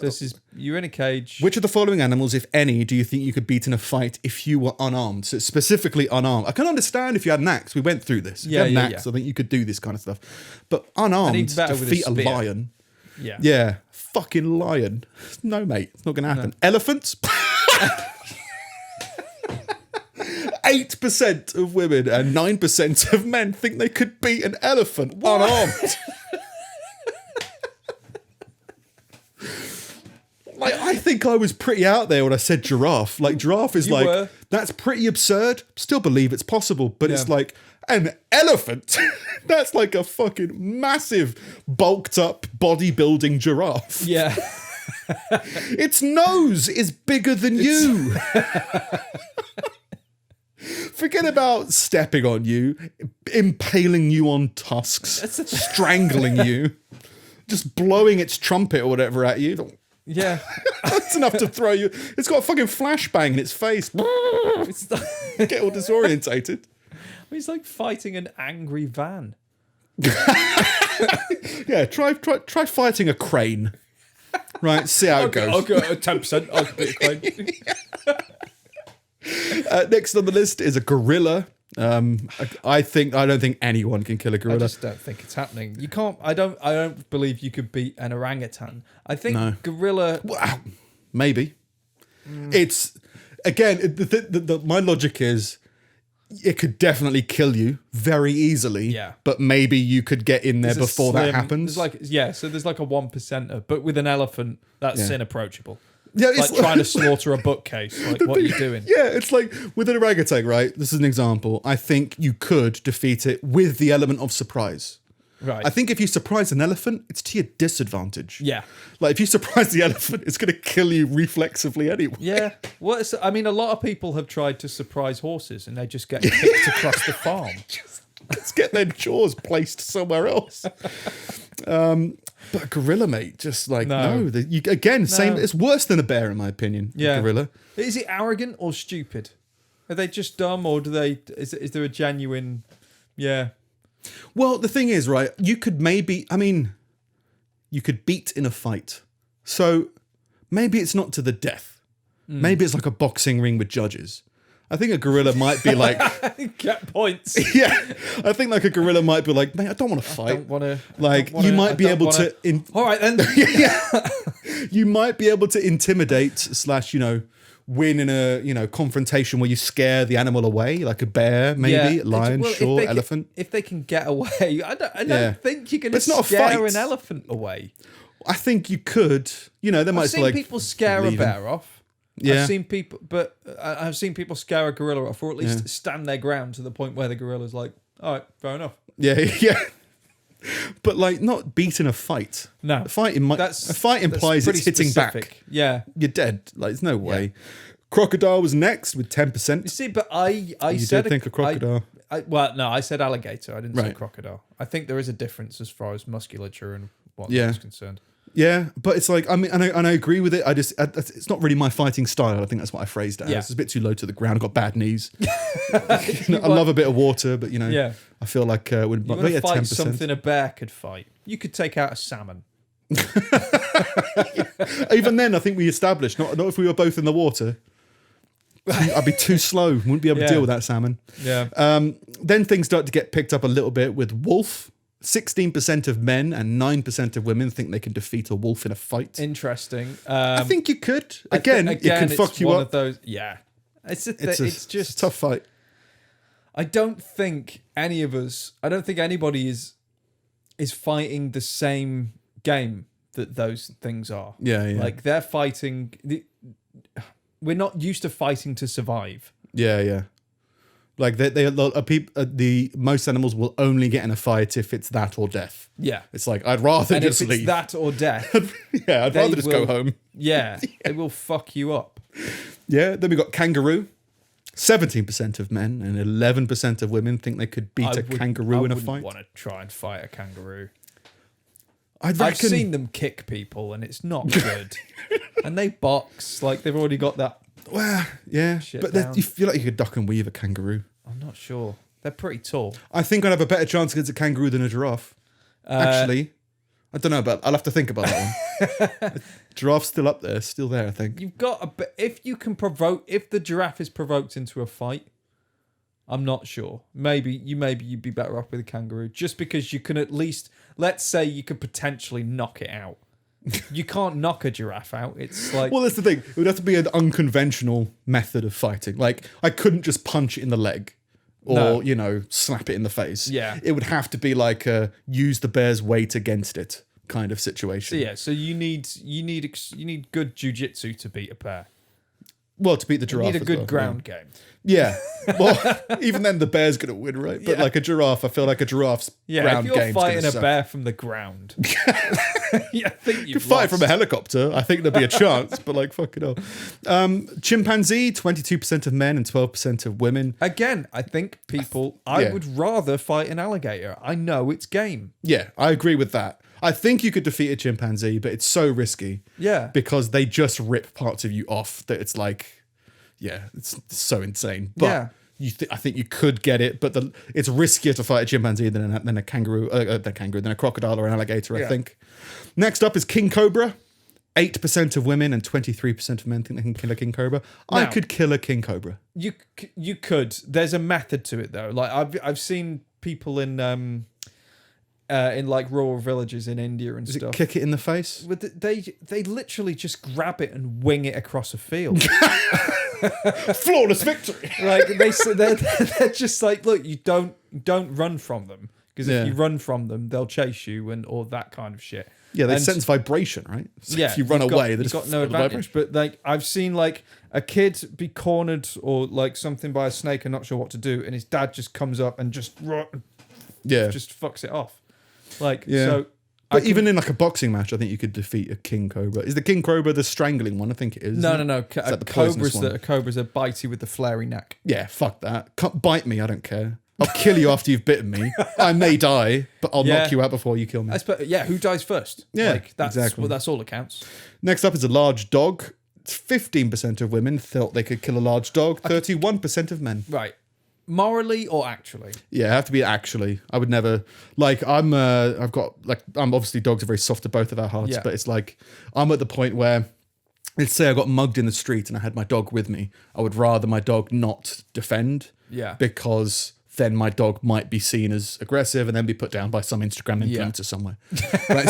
this is, you're in a cage. Which of the following animals, if any, do you think you could beat in a fight if you were unarmed? So it's specifically unarmed. I can understand if you had an axe. We went through this. If you had an axe, I think you could do this kind of stuff. But unarmed, defeat a lion. Yeah. Yeah. Fucking lion. No, mate. It's not going to happen. Elephants? 8% of women and 9% of men think they could beat an elephant unarmed. Like, I think I was pretty out there when I said giraffe. Like, giraffe is You like, were. that's pretty absurd. Still believe it's possible, but it's Yeah. like, an elephant? That's like a fucking massive, bulked up, bodybuilding giraffe. Yeah. Its nose is bigger than you. Forget about stepping on you, impaling you on tusks, strangling you, just blowing its trumpet or whatever at you. Yeah. That's enough to throw you. It's got a fucking flashbang in its face. It's like, Get all disorientated. he's like fighting an angry van. Yeah, try fighting a crane. Right, see how it goes. I'll go 10%. I'll beat a crane. Next on the list is a gorilla. I don't think anyone can kill a I gorilla. just don't think it's happening. You can't. I don't believe you could beat an orangutan. I think No. gorilla. Wow, maybe. It's again. My logic is, it could definitely kill you very easily. Yeah. But maybe you could get in there There's a before that slim- happens. So there's like a 1%er, but with an elephant, that's Yeah. inapproachable. Yeah, Like trying to slaughter a bookcase. Like, what are you doing? Yeah, it's like with an orangutan, right? This is an example. I think you could defeat it with the element of surprise. Right. I think if you surprise an elephant, it's to your disadvantage. Yeah. Like if you surprise the elephant, it's going to kill you reflexively anyway. Yeah. Well, I mean, a lot of people have tried to surprise horses and they just get kicked across the farm. Let's get their jaws placed somewhere else. But a gorilla, mate, just like No. same. No. It's worse than a bear, in my opinion. a Yeah. gorilla. Is it arrogant or stupid? Are they just dumb or do they? Is there a genuine? Yeah. Well, the thing is, right? You could beat in a fight. So maybe it's not to the death. Maybe it's like a boxing ring with judges. I think a gorilla might be like, Get points. yeah. I think like a gorilla might be like, mate, I don't want to fight. Don't want to. Like you might be able to. All right then. You might be able to intimidate / win in a confrontation where you scare the animal away, like a bear, maybe lion, Well, sure, if they elephant. If they can get away, I don't Yeah. think you're going But to it's not a scare fight. an elephant away. I think you could. They might I've be seen like people scare a leaving. bear off. Yeah. I've seen people scare a gorilla off, or at least stand their ground to the point where the gorilla's like, all right, fair enough. Yeah, yeah. But like not beating a fight. No. A fight implies pretty it's hitting back. specific. Yeah. You're dead. Like there's no way. Crocodile was next with 10%. You see, but I You said did think a crocodile. I said alligator. I didn't say Right. crocodile. I think there is a difference as far as musculature and what Yeah. is concerned. Yeah, but it's like, I mean, and I agree with it. It's not really my fighting style. I think that's what I phrased it as. Yeah. It's a bit too low to the ground. I've got bad knees. I love a bit of water, but Yeah. I feel like You want to fight something a bear could fight. You could take out a salmon. Even then, I think we established not if we were both in the water. I'd be too slow. Wouldn't be able to Yeah. deal with that salmon. Yeah. Then things start to get picked up a little bit with wolf. 16% of men and 9% of women think they can defeat a wolf in a fight. Interesting. I think you could. Again, it can fuck you one up. Of those, yeah. It's It's just a tough fight. I don't think any of us. I don't think anybody is fighting the same game that those things are. Yeah, yeah. Like they're fighting. We're not used to fighting to survive. Yeah, yeah. Like the most animals will only get in a fight if it's that or death. Yeah. It's like I'd rather And just if it's leave. that or death, Yeah, I'd they rather just go will- home. yeah, it will fuck you up. Yeah. Then we got kangaroo. 17% of men and 11% of women think they could beat a kangaroo in a fight. I want to try and fight a kangaroo. I've I've seen them kick people and it's not good. And they box like they've already got that. Well, yeah, Shit but down. you feel like you could duck and weave a kangaroo. I'm not sure. They're pretty tall. I think I'd have a better chance against a kangaroo than a giraffe. Actually, I don't know, but I'll have to think about that one. Giraffe's still up there, still there, I think. You've got a bit. If you can provoke, if the giraffe is provoked into a fight, I'm not sure. Maybe you'd be better off with a kangaroo, just because you can at least, let's say, you could potentially knock it out. You can't knock a giraffe out. It's like Well, that's the thing. It would have to be an unconventional method of fighting. Like, I couldn't just punch it in the leg or, No. slap it in the face. Yeah. It would have to be like a use the bear's weight against it kind of situation. yeah. So you need good jujitsu to beat a bear. Well, to beat the You giraffe. need a as good well, ground game. Yeah. Well, even then the bear's going to win, right? But Yeah. like a giraffe, I feel like a giraffe's Yeah, ground if you're game's gonna fighting a suck. bear from the ground, yeah, I think you've Fight from a lost. helicopter, I think there'd be a chance, but like, fuck it up. Chimpanzee, 22% of men and 12% of women. Again, I think I Yeah. would rather fight an alligator. I know it's game. Yeah, I agree with that. I think you could defeat a chimpanzee, but it's so risky. Yeah. Because they just rip parts of you off that it's like, yeah, it's so insane. But Yeah. I think you could get it, but it's riskier to fight a chimpanzee than a kangaroo, than a crocodile or an alligator, I Yeah. think. Next up is king cobra. 8% of women and 23% of men think they can kill a king cobra. I Now- could kill a king cobra. You could. There's a method to it though. Like I've seen people in like rural villages in India and stuff. Kick it in the face. They literally just grab it and wing it across a field. Flawless victory. Like they're just like, look, you don't run from them, because Yeah. if you run from them, they'll chase you or that kind of shit. Yeah, they And- sense vibration, right? So Yeah, if you run you've away, got, they you've just got no feel the advantage. But like I've seen like a kid be cornered or like something by a snake and not sure what to do, and his dad just comes up and just Yeah. fucks it off. Like Yeah. so. But even in like a boxing match, I think you could defeat a king cobra. Is the king cobra the strangling one? I think it is. No. that the poisonous Cobras are bitey with the flary neck. Yeah, fuck that. Can't bite me. I don't care. I'll kill you after you've bitten me. I may die, but I'll Yeah. knock you out before you kill me. Who dies first? Yeah, like, that's exactly. Well, that's all that counts. Next up is a large dog. 15% of women thought they could kill a large dog. 31% of men. Right, morally or actually? Yeah, it have to be actually. I would never like. I'm obviously dogs are very soft to both of our hearts, Yeah. but it's like I'm at the point where, let's say I got mugged in the street and I had my dog with me. I would rather my dog not defend. Yeah. Because then my dog might be seen as aggressive and then be put down by some Instagram influencer somewhere. Right,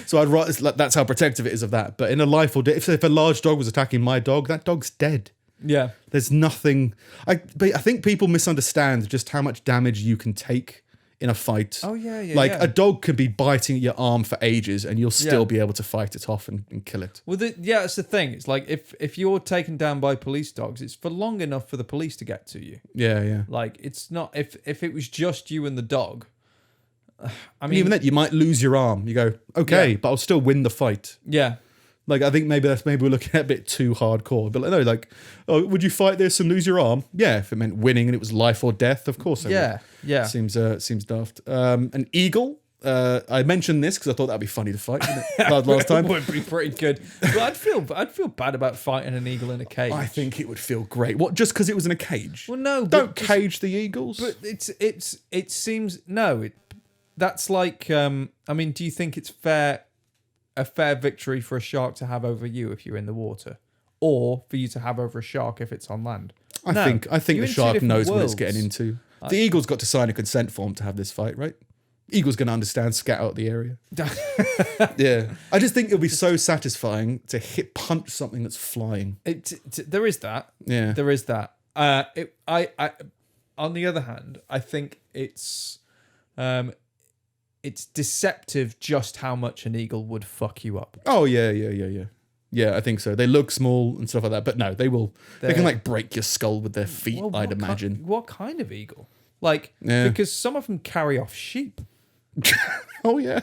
so I'd rather, that's how protective it is of that. But in a life or death, if a large dog was attacking my dog, that dog's dead. Yeah. There's nothing. But I think people misunderstand just how much damage you can take in a fight. Oh, yeah, Like yeah. a dog can be biting at your arm for ages, and you'll still Yeah. be able to fight it off and kill it. Well, that's the thing. It's like if you're taken down by police dogs, it's for long enough for the police to get to you. Yeah, yeah. Like it's not if it was just you and the dog. I And mean, even then, you might lose your arm. You go, okay, Yeah. but I'll still win the fight. yeah, Like I think maybe we're looking at a bit too hardcore. But no, like, oh, would you fight this and lose your arm? Yeah, if it meant winning and it was life or death, of course. I would. yeah. Seems daft. An eagle. I mentioned this because I thought that'd be funny to fight wouldn't it? last time. It would be pretty good. But I'd feel bad about fighting an eagle in a cage. I think it would feel great. What? Just because it was in a cage? Well, no, Don't but cage the eagles. But it seems no. That's like. I mean, do you think it's a fair victory for a shark to have over you if you're in the water, or for you to have over a shark if it's on land? I No, think you're the in two shark different knows what it's worlds. getting into. The eagle's got to sign a consent form to have this fight, right? Eagle's going to understand, scat out the area. Yeah, I just think it'll be so satisfying to punch something that's flying. There is that. Yeah, There is that. On the other hand, I think it's deceptive just how much an eagle would fuck you up. Oh yeah. Yeah, I think so. They look small and stuff like that, but no, they will. They can They're- like break your skull with their feet. Well, I'd what imagine. what kind of eagle? Like, Yeah. because some of them carry off sheep. Oh yeah.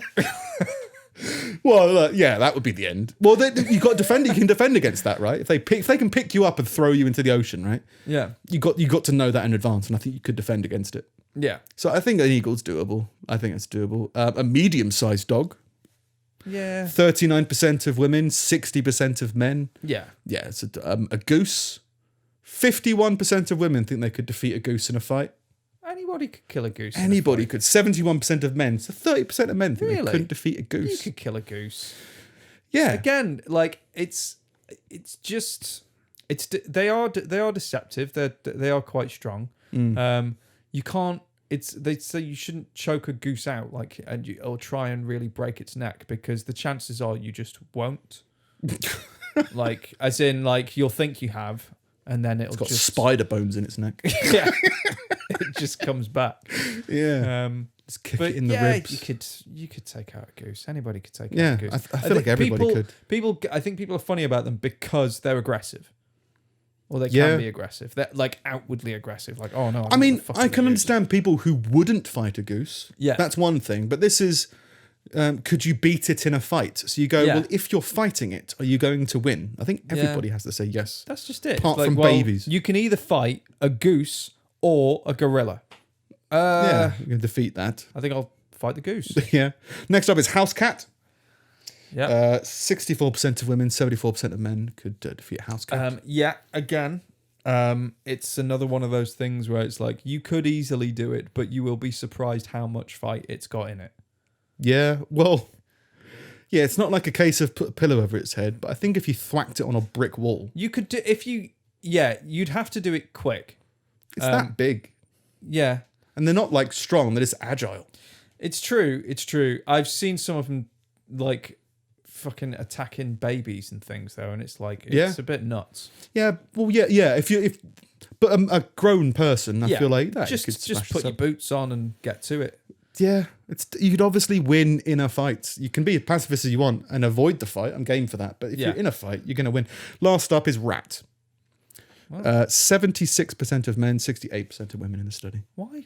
Well, yeah, that would be the end. Well, you got to defend. You can defend against that, right? If they can pick you up and throw you into the ocean, right? Yeah. You got to know that in advance, and I think you could defend against it. Yeah. So I think an eagle's doable. I think it's doable. A medium-sized dog. Yeah. 39% of women, 60% of men. Yeah. Yeah, it's a goose. 51% of women think they could defeat a goose in a fight. Anybody could kill a goose. in a Anybody fight. could. 71% of men. So 30% of men think they Really? couldn't defeat a You goose. could kill a goose. Yeah. Again, like they are deceptive. They are quite strong. Mm. You can't they say you shouldn't choke a goose out or try and really break its neck, because the chances are you just won't. Like, as in, like, you'll think you have, and then it'll It's got just spider bones in its neck. yeah, it just comes back. Yeah. Just kick it in the ribs. You could take out a goose. Anybody could take Yeah, out a goose. I feel like everybody could. I think people are funny about them because they're aggressive, or they Yeah. can be aggressive. They're like outwardly aggressive. Like, oh no. I mean, fucking I can goose. understand people who wouldn't fight a goose. Yeah. That's one thing. But this is, could you beat it in a fight? So you go, Yeah. well, if you're fighting it, are you going to win? I think everybody has to say yes. That's just it. Apart Like, from well, babies. you can either fight a goose or a gorilla. Yeah, you can defeat that. I think I'll fight the goose. Yeah. Next up is house cat. Yeah. 64% of women, 74% of men could defeat a house cat. Yeah. Again, it's another one of those things where it's like you could easily do it, but you will be surprised how much fight it's got in it. Yeah, well, yeah, it's not like a case of put a pillow over its head, but I think if you thwacked it on a brick wall, You could do if you. Yeah, you'd have to do it quick. it's that big. Yeah. And they're not like strong, they're just agile. It's true. It's true. I've seen some of them like fucking attacking babies and things though, and it's like it's a bit nuts. Yeah, well, yeah. But a grown person, I feel like that just could just smash put this your up. boots on and get to it. Yeah, you could obviously win in a fight. You can be as pacifist as you want and avoid the fight. I'm game for that. But if you're in a fight, you're going to win. Last up is rat. 76% of men, 68% of women in the study. Why?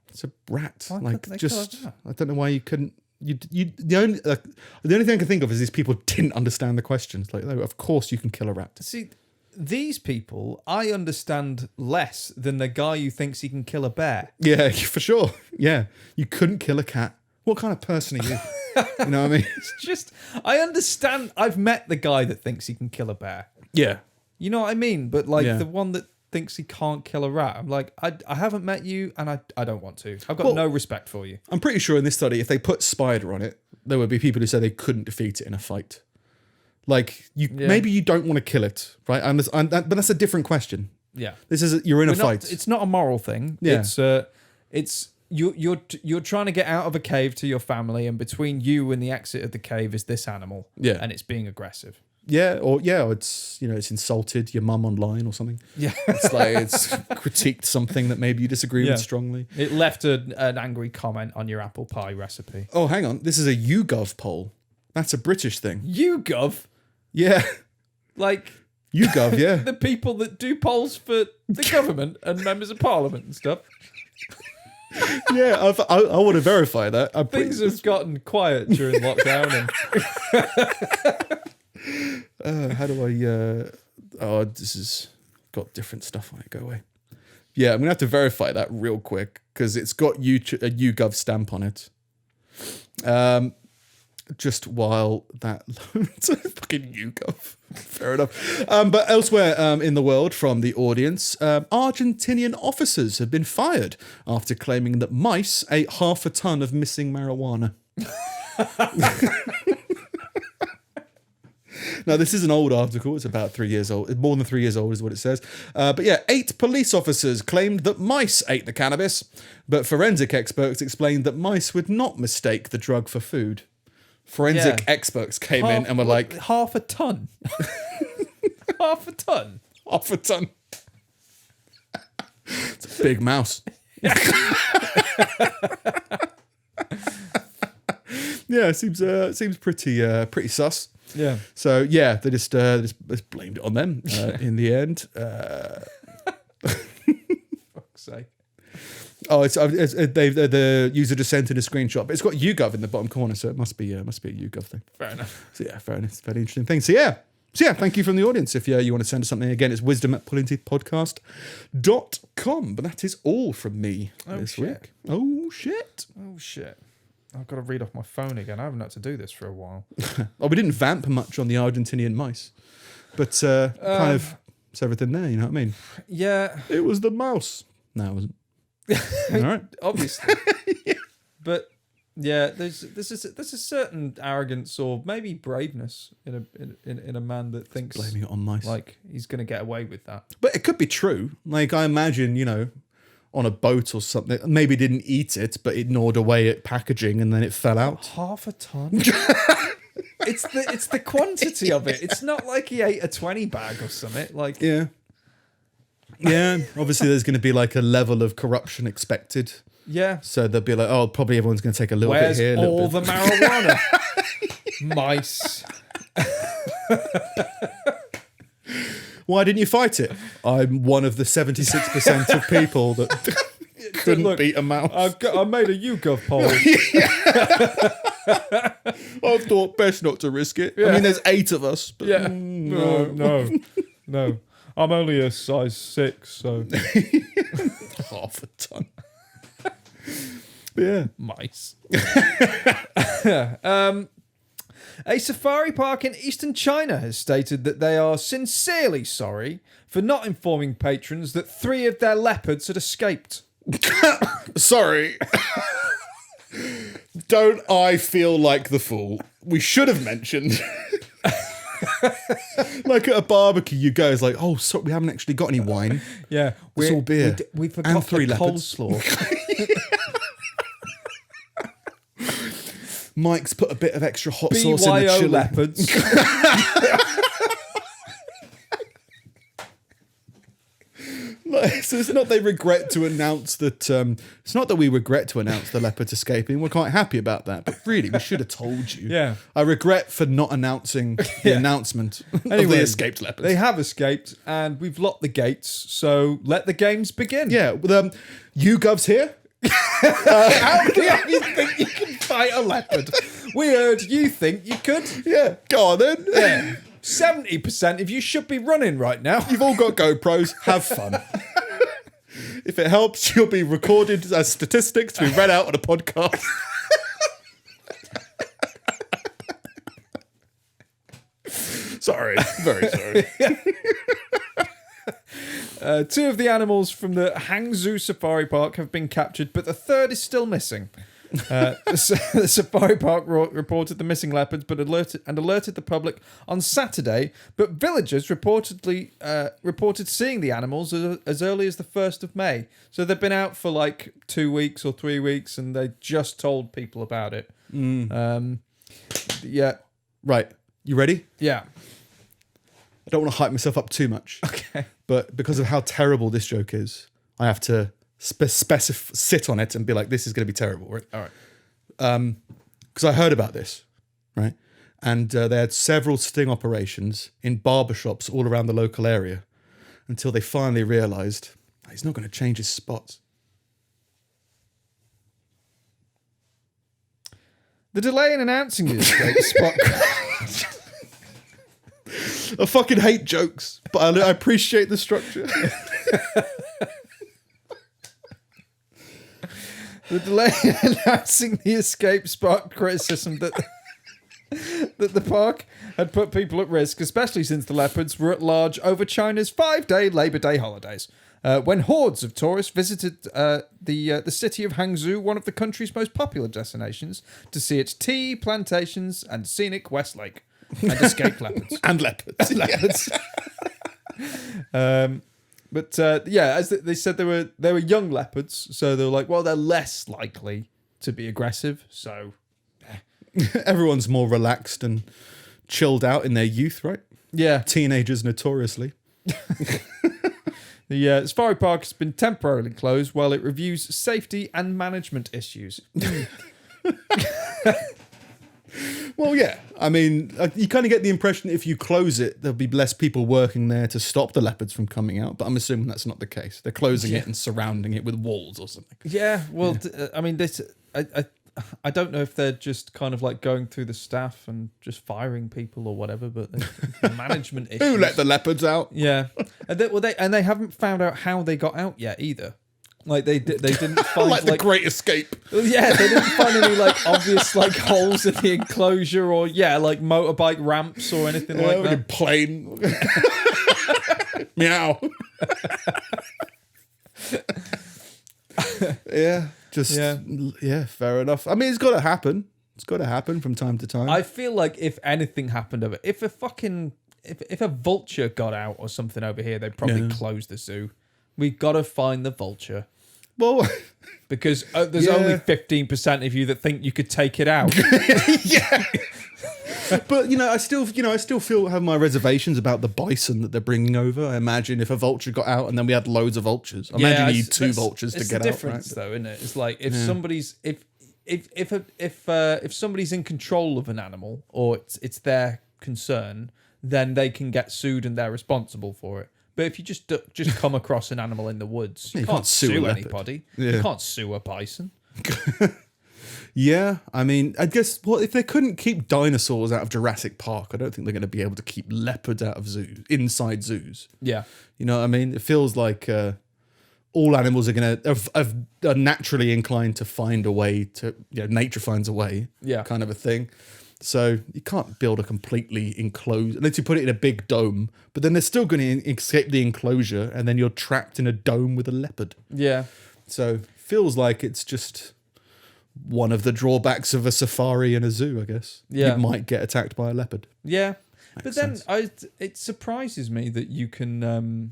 It's a rat. Why Like couldn't they just, kill a rat? I don't know why you couldn't. The only thing I can think of is these people didn't understand the questions. Like, oh, of course you can kill a rat. See, these people, I understand less than the guy who thinks he can kill a bear. Yeah, for sure. Yeah, you couldn't kill a cat. What kind of person are you? You know what I mean? It's just, I understand. I've met the guy that thinks he can kill a bear. Yeah. You know what I mean? But like Yeah. the one that thinks he can't kill a rat, I'm like, I haven't met you, and I don't want to. I've got Well- no respect for you. I'm pretty sure in this study, if they put spider on it, there would be people who say they couldn't defeat it in a fight. Like maybe you don't want to kill it, right? But that's a different question. Yeah. This is you're in a fight. It's not a moral thing. Yeah. It's you're trying to get out of a cave to your family, and between you and the exit of the cave is this animal. Yeah. And it's being aggressive. or it's it's insulted your mum online or something. Yeah. It's like it's critiqued something that maybe you disagree Yeah. with strongly. It left an angry comment on your apple pie recipe. Oh, hang on. This is a YouGov poll. That's a British thing. YouGov, Yeah. like YouGov, yeah. the people that do polls for the government and members of parliament and stuff. Yeah, I want to verify that. I'm pretty- Things have gotten quiet during lockdown, and how do I? Oh, this has got different stuff on it. Go away. Yeah, I'm gonna have to verify that real quick because it's got a YouGov stamp on it. Just while that loads, fucking YouGov. Fair enough. But elsewhere in the world, from the audience, Argentinian officers have been fired after claiming that mice ate half a ton of missing marijuana. Now, this is an old article. It's about 3 years old. More than 3 years old is what it says. But yeah, 8 police officers claimed that mice ate the cannabis, but forensic experts explained that mice would not mistake the drug for food. Forensic experts came in and were like, half a ton. Half a ton. half a ton. It's a big mouse. Yeah, it seems pretty sus. Yeah. So yeah, they just blamed it on them in the end. Fuck's sake. Oh, the user just sent in a screenshot, but it's got YouGov in the bottom corner, so it must be a YouGov thing. Fair enough. So yeah, fair enough. It's a very interesting thing. So yeah, thank you from the audience. If you want to send us something, again, it's wisdom@pullingteethpodcast.com. But that is all from me this week. Oh shit. Oh shit. I've got to read off my phone again. I haven't had to do this for a while. Oh, we didn't vamp much on the Argentinian mice, but kind of it's everything there. You know what I mean? Yeah, It was the mouse. No, it wasn't. All right. obviously. But yeah, there's a certain arrogance or maybe braveness in a man that thinks Blaming it on mice. like he's going to get away with that. But it could be true. Like, I imagine, on a boat or something. Maybe didn't eat it, but it gnawed away at packaging and then it fell out. Half a ton. It's the quantity of it. It's not like he ate a 20 bag or something. Like Yeah. Yeah. Obviously, there's going to be like a level of corruption expected. yeah. So they'll be like, oh, probably everyone's going to take a little Where's bit here. A little all bit. the marijuana? Mice. Why didn't you fight it? I'm one of the 76% of people that couldn't Look, beat a mouse. I made a YouGov poll. I thought best not to risk it. I mean, there's 8 of us. But Yeah. No. I'm only a size 6, so half a ton. Yeah. mice. A safari park in eastern China has stated that they are sincerely sorry for not informing patrons that 3 of their leopards had escaped. Sorry. Don't I feel like the fool? We should have mentioned. Like at a barbecue, you go, it's like, oh, sorry, we haven't actually got any wine. Yeah, It's all beer. We forgot And 3 the leopards. coleslaw. Mike's put a bit of extra hot sauce in the BYO chili. leopards. Like, so it's not they regret to announce that. It's not that we regret to announce the leopard escaping. We're quite happy about that. But really, we should have told you. Yeah. I regret for not announcing the announcement of Anyway, the escaped leopards. They have escaped, and we've locked the gates. So let the games begin. Yeah. Well, YouGov's here. How do you think you can fight a leopard? We heard you think you could. Yeah. Go on then. Yeah. 70% of you should be running right now. You've all got GoPros. Have fun. If it helps, you'll be recorded as statistics to be read out on a podcast. Sorry. Very sorry. 2 of the animals from the Hangzhou Safari Park have been captured, but the 3rd is still missing. The Safari Park reported the missing leopards, but alerted the public on Saturday. But villagers reported seeing the animals as early as the 1st of May. So they've been out for like 2 weeks or 3 weeks, and they just told people about it. Yeah, Right. You ready? yeah. I don't want to hype myself up too much. Okay. But because of how terrible this joke is, I have to sit on it and be like, this is going to be terrible, right? All right. Because I heard about this, right? And they had several sting operations in barbershops all around the local area until they finally realised he's not going to change his spots. The delay in announcing the escape spot. I fucking hate jokes, but I appreciate the structure. The delay in announcing the escape sparked criticism that the park had put people at risk, especially since the leopards were at large over China's 5-day Labor Day holidays, when hordes of tourists visited the city of Hangzhou, one of the country's most popular destinations, to see its tea plantations and scenic West Lake, and escape leopards. And leopards. Leopards. But as they said, they were young leopards, so they were like, well, they're less likely to be aggressive. So Everyone's more relaxed and chilled out in their youth, right? yeah, Teenagers notoriously. the Safari Park has been temporarily closed while it reviews safety and management issues. Well, yeah. I mean, you kind of get the impression if you close it, there'll be less people working there to stop the leopards from coming out. But I'm assuming that's not the case. They're closing it and surrounding it with walls or something. Yeah, well, I mean, this I don't know if they're just kind of like going through the staff and just firing people or whatever, but the management issues. Who let the leopards out? Yeah, and they haven't found out how they got out yet either. Like they didn't find Like the Great Escape. yeah, they didn't find any like obvious like holes in the enclosure or like motorbike ramps or anything like that. Plane. Meow. Yeah. Yeah, fair enough. I mean, it's got to happen. It's got to happen from time to time. I feel like if anything happened over, if a vulture got out or something over here, they'd probably close the zoo. We got to find the vulture. Well, Because there's Yeah. only 15% of you that think you could take it out. yeah. But I still have my reservations about the bison that they're bringing over. I imagine if a vulture got out and then we had loads of vultures, I imagine you need two vultures to it's get the out. difference, Right? though, isn't it? It's like if somebody's if somebody's in control of an animal or it's their concern, then they can get sued and they're responsible for it. But if you just come across an animal in the woods, you can't sue a sue leopard. anybody. Yeah. You can't sue a bison. Yeah, I mean, I guess if they couldn't keep dinosaurs out of Jurassic Park, I don't think they're going to be able to keep leopards out of zoos, inside zoos. Yeah. You know what I mean? It feels like all animals are going to are naturally inclined to find a way to, nature finds a way, Yeah. kind of a thing. So you can't build a completely enclosed, unless you put it in a big dome, but then they're still going to escape the enclosure and then you're trapped in a dome with a leopard. Yeah. So feels like it's just one of the drawbacks of a safari and a zoo, I guess. Yeah. You might get attacked by a leopard. Yeah. But then sense. it surprises me that you can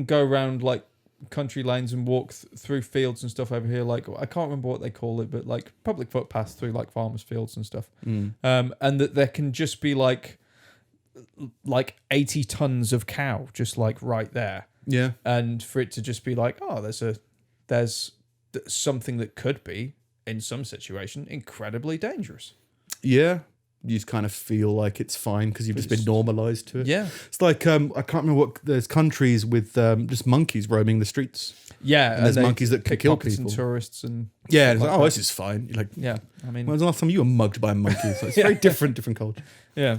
go around like country lanes and walk through fields and stuff over here. Like, I can't remember what they call it, but like public footpaths through like farmers' fields and stuff. And that there can just be like 80 tons of cow just like right there. Yeah. And for it to just be like, oh, there's something that could be in some situation incredibly dangerous. Yeah. You just kind of feel like it's fine because you've just been normalized to it. Yeah. It's like, I can't remember what, there's countries with just monkeys roaming the streets. Yeah. And there's they monkeys that can kill pickpockets people. and tourists and Yeah. It's like like, oh, that. this is fine. You're like, yeah. I mean, when was the last time you were mugged by a monkey? So it's very different culture. yeah.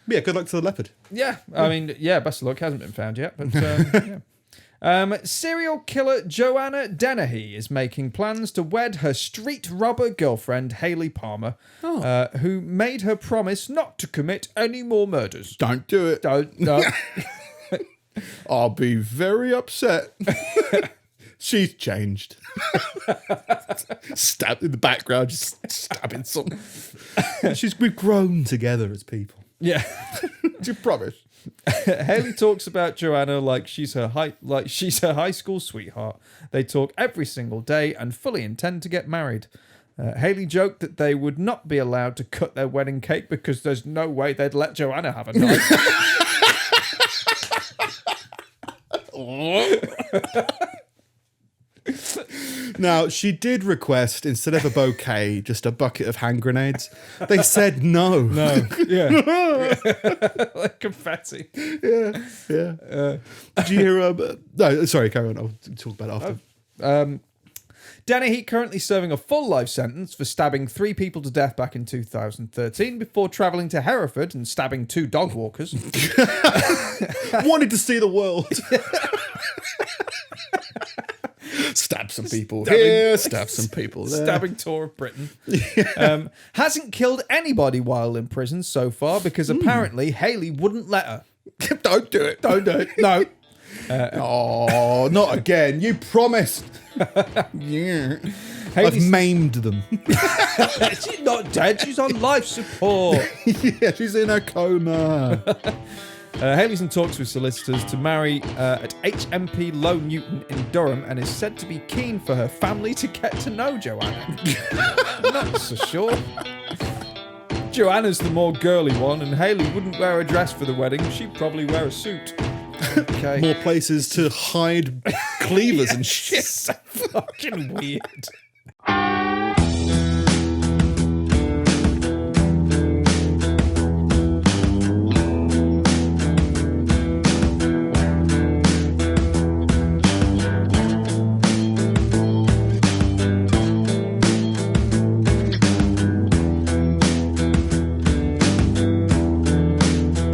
But yeah, good luck to the leopard. Yeah, I mean, yeah, best of luck. Hasn't been found yet, but yeah. Serial killer Joanna Dennehy is making plans to wed her street robber girlfriend, Hayley Palmer, who made her promise not to commit any more murders. Don't do it. No. I'll be very upset. She's changed. Stab in the background, just stabbing something. We've grown together as people. Yeah. Do you promise? Hayley talks about Joanna like she's her high school sweetheart. They talk every single day and fully intend to get married. Hayley joked that they would not be allowed to cut their wedding cake because there's no way they'd let Joanna have a knife. Now, she did request, instead of a bouquet, just a bucket of hand grenades. They said no. No. Yeah. Like confetti. Yeah. Did you hear... no, sorry, carry on. I'll talk about it after. Dennehy currently serving a full life sentence for stabbing 3 people to death back in 2013 before travelling to Hereford and stabbing 2 dog walkers. Wanted to see the world. Stab some people here, stab some people there. Stabbing tour of Britain. Hasn't killed anybody while in prison so far because apparently Hayley wouldn't let her. Don't do it. Don't do it. No. Oh, not again. You promised. Yeah. I've maimed them. She's not dead. She's on life support. Yeah, she's in a coma. Hayley's in talks with solicitors to marry at HMP Low Newton in Durham and is said to be keen for her family to get to know Joanna. Not so sure. Joanna's the more girly one, and Hayley wouldn't wear a dress for the wedding. She'd probably wear a suit. Okay. More places to hide cleavers and shit. So fucking weird.